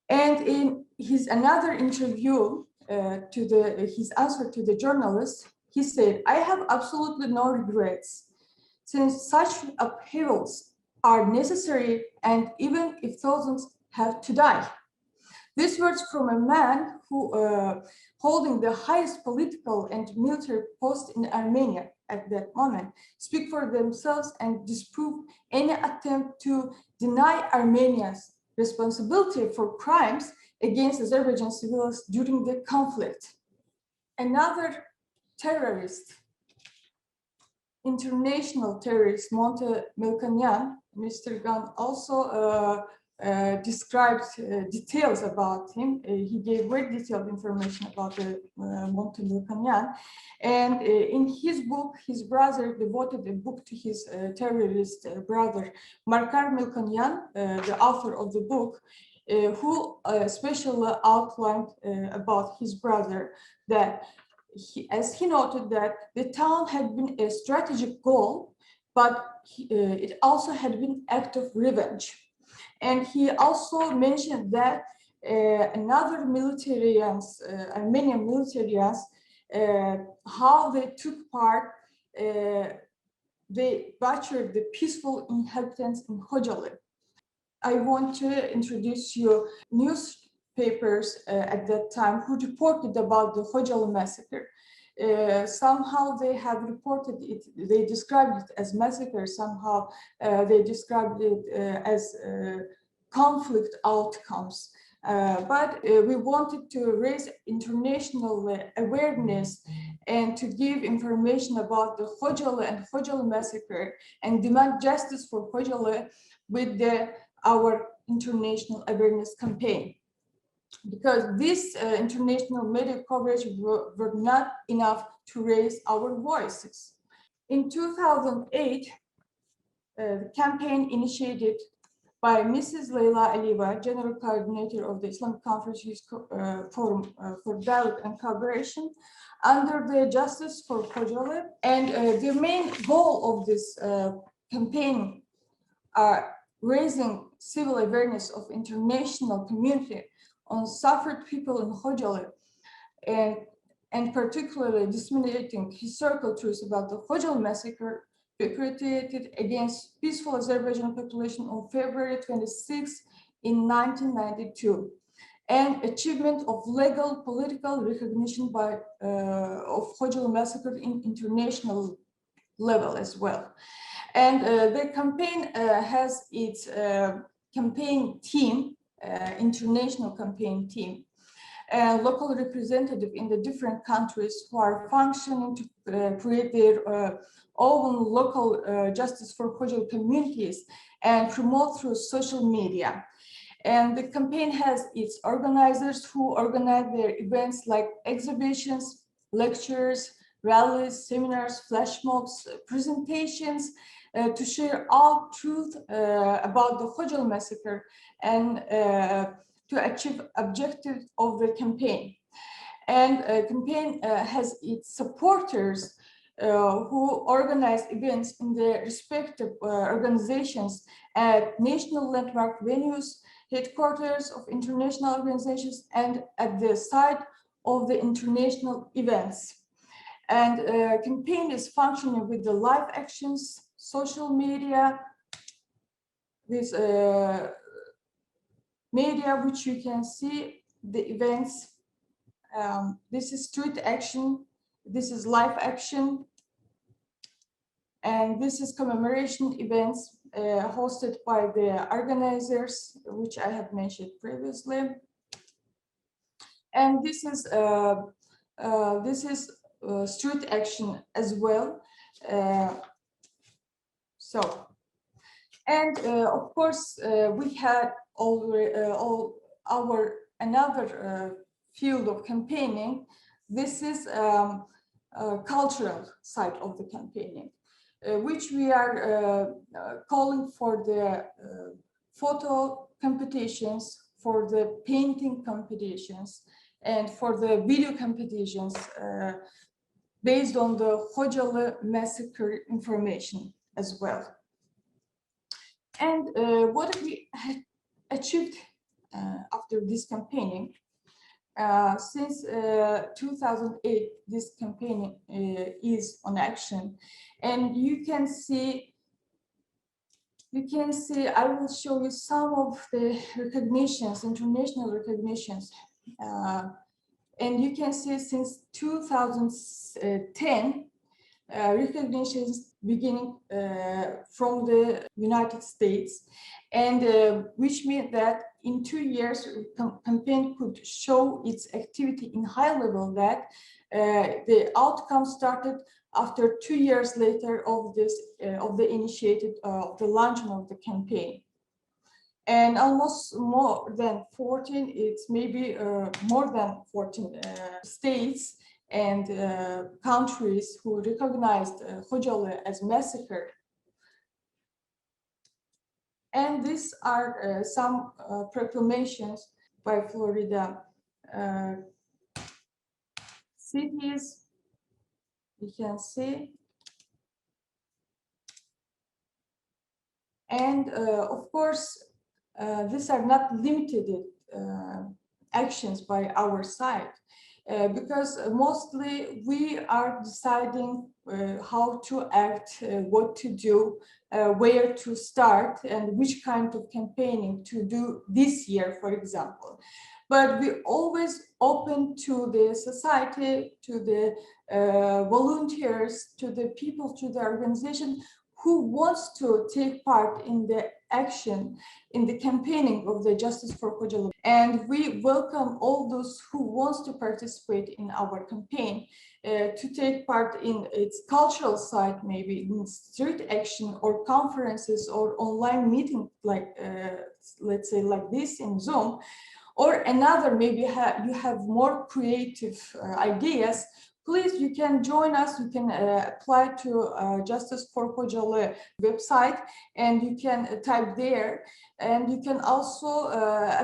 J: And in his another interview his answer to the journalist, he said, "I have absolutely no regrets, since such upheavals are necessary, and even if thousands have to die." These words from a man who holding the highest political and military post in Armenia at that moment speak for themselves and disprove any attempt to deny Armenia's responsibility for crimes against Azerbaijan civilians during the conflict. Another terrorist, international terrorist, Monte Melkonyan, Mr. Gan also described details about him. He gave very detailed information about Monte Melkonyan. And in his book, his brother devoted a book to his terrorist brother, Marcel Melkonyan, the author of the book, who especially outlined about his brother that as he noted that the town had been a strategic goal, but it also had been an act of revenge. And he also mentioned that another militarians, Armenian militarians, how they took part, they butchered the peaceful inhabitants in Khodjaly. I want to introduce you newspapers at that time who reported about the Khodjaly massacre. Somehow they have reported it, they described it as massacre, somehow they described it as conflict outcomes. But we wanted to raise international awareness and to give information about the Khodjaly and Khodjaly massacre and demand justice for Khodjaly with our international awareness campaign. because this international media coverage were not enough to raise our voices. In 2008, the campaign initiated by Mrs. Leyla Aliyeva, General Coordinator of the Islamic Conference Youth Forum for Dialogue and Cooperation, under the Justice for Khodjaly. And the main goal of this campaign are raising civil awareness of international community on suffered people in Khodjaly, and particularly disseminating historical truths about the Khodjaly massacre perpetrated against peaceful Azerbaijan population on February 26 in 1992, and achievement of legal political recognition by of Khodjaly massacre in international level as well. And the campaign has its campaign team, international campaign team, local representative in the different countries who are functioning to create their own local justice for Khodjaly communities and promote through social media. And the campaign has its organizers who organize their events like exhibitions, lectures, rallies, seminars, flash mobs, presentations to share all truth about the Khodjaly massacre and to achieve objectives of the campaign. And campaign has its supporters who organize events in their respective organizations at national landmark venues, headquarters of international organizations, and at the site of the international events. And campaign is functioning with the live actions, social media, with media which you can see the events. This is street action, this is live action, and this is commemoration events hosted by the organizers, which I have mentioned previously. And this is street action as well. Of course, we had another field of campaigning. This is cultural side of the campaigning, which we are calling for the photo competitions, for the painting competitions, and for the video competitions based on the Khodjaly massacre information as well. And what we had achieved after this campaigning, since 2008, this campaign is on action, and you can see, I will show you some of the recognitions, international recognitions, and you can see since 2010, recognitions beginning from the United States, and which means that in 2 years, campaign could show its activity in high level, that the outcome started after 2 years later of this of the initiated the launching of the campaign. And almost more than 14, it's maybe more than 14 states and countries who recognized Khodjaly as massacre. And these are some proclamations by Florida cities, you can see. And of course, these are not limited actions by our side, because mostly we are deciding how to act, what to do, where to start, and which kind of campaigning to do this year, for example. But we always open to the society, to the volunteers, to the people, to the organization who wants to take part in the action, in the campaigning of the Justice for Khodjaly. And we welcome all those who wants to participate in our campaign, to take part in its cultural side, maybe in street action or conferences or online meeting, like let's say like this in Zoom, or another, maybe you have more creative ideas, please, you can join us. You can apply to Justice for Khodjaly website, and you can type there. And you can also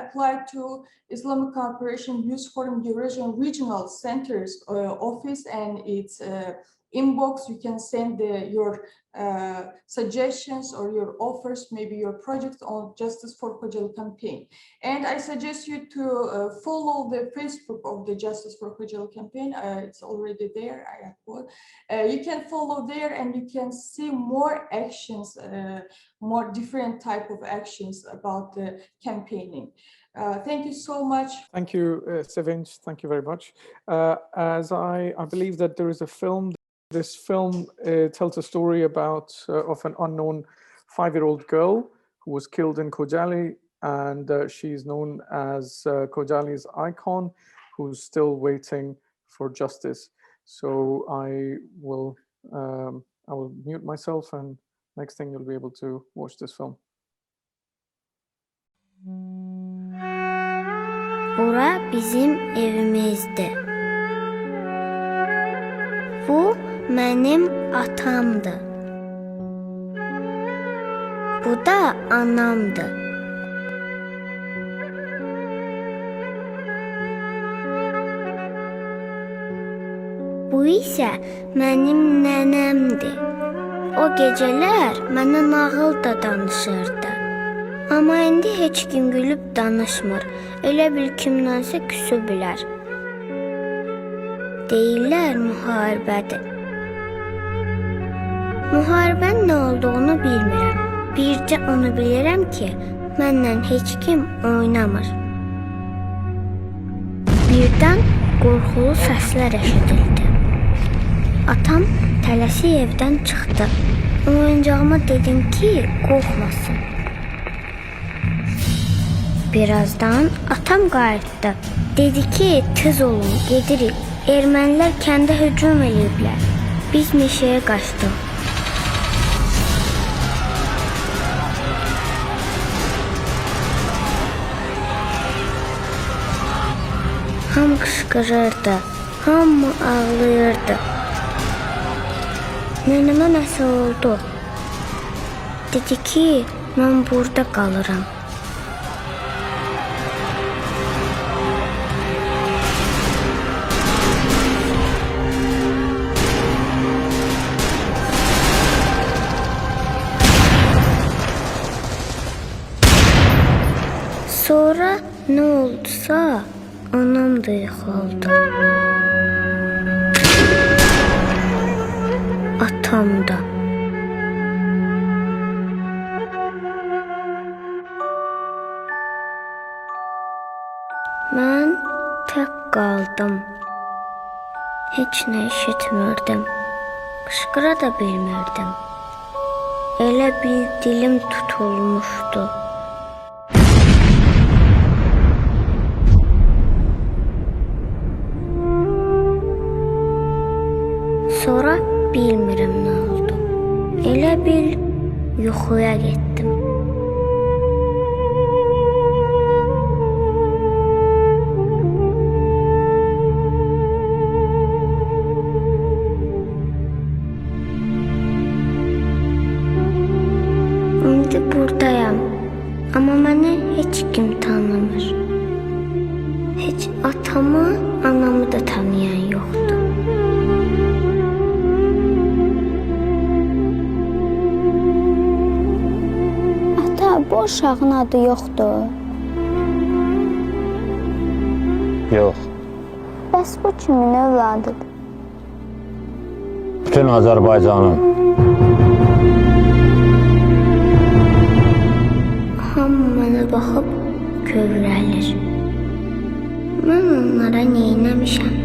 J: apply to Islamic Cooperation Youth Forum Eurasian Regional Centers office and its inbox. You can send your suggestions or your offers, maybe your project on Justice for Khodjaly campaign. And I suggest you to follow the Facebook of the Justice for Khodjaly campaign. It's already there. You can follow there, and you can see more actions, more different type of actions about the campaigning. Thank you so much.
H: Thank you, Sevinç. Thank you very much. As I believe that there is a film. This film tells a story about of an unknown 5-year-old girl who was killed in Khodjaly, and she's known as Khodjaly's icon, who's still waiting for justice. So I will mute myself, and next thing you'll be able to watch this film.
K: Bura bizim evimizdir. Bu mənim atamdır. Bu da anamdır. Bu isə mənim nənəmdir. O gecələr mənə nağıl da danışırdı. Amma indi heç kim gülüb danışmır. Elə bil kimdənsə küsüblər. Deyirlər müharibədir. Müharibənin nə olduğunu bilmirəm. Bircə onu bilirəm ki, məndən heç kim oynamır. Birdən qorxulu səslər eşidildi. Atam tələsi evdən çıxdı. Oyuncağıma dedim ki, qorxmasın. Birazdan atam qayıtdı. Dedi ki, tez olun, gedirik. Ermənilər kəndə hücum eləyiblər. Biz meşəyə qaçdıq. Hamı qışqırırdı, hamı ağlayırdı. Nənəmə nəsə oldu. Dedi ki, mən burada qalıram. Sonra nə oldusa, anam da yıxıldı. Atam da. Mən tək qaldım. Heç nə eşitmirdim. Qışqıra da bilmirdim. Elə bil dilim tutulmuşdu. Sonra bilmirəm nə oldu. Elə bil yuxuya getdim. İndi buradayam, amma məni heç kim tanımır. Heç atamı, anamı da tanıyan yoxdur. Bu uşağın adı yoxdur.
L: Yox.
K: Bəs bu kimin övladıdır?
L: Bütün Azərbaycanın.
K: Hamı mənə baxıb kövrəlir. Mən onlara neynəmişəm?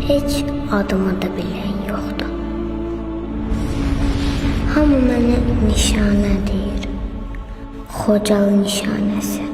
K: Heç adımı da bilən yoxdur. Hamı mənə nişanə deyir. Khojaly nişanəsi.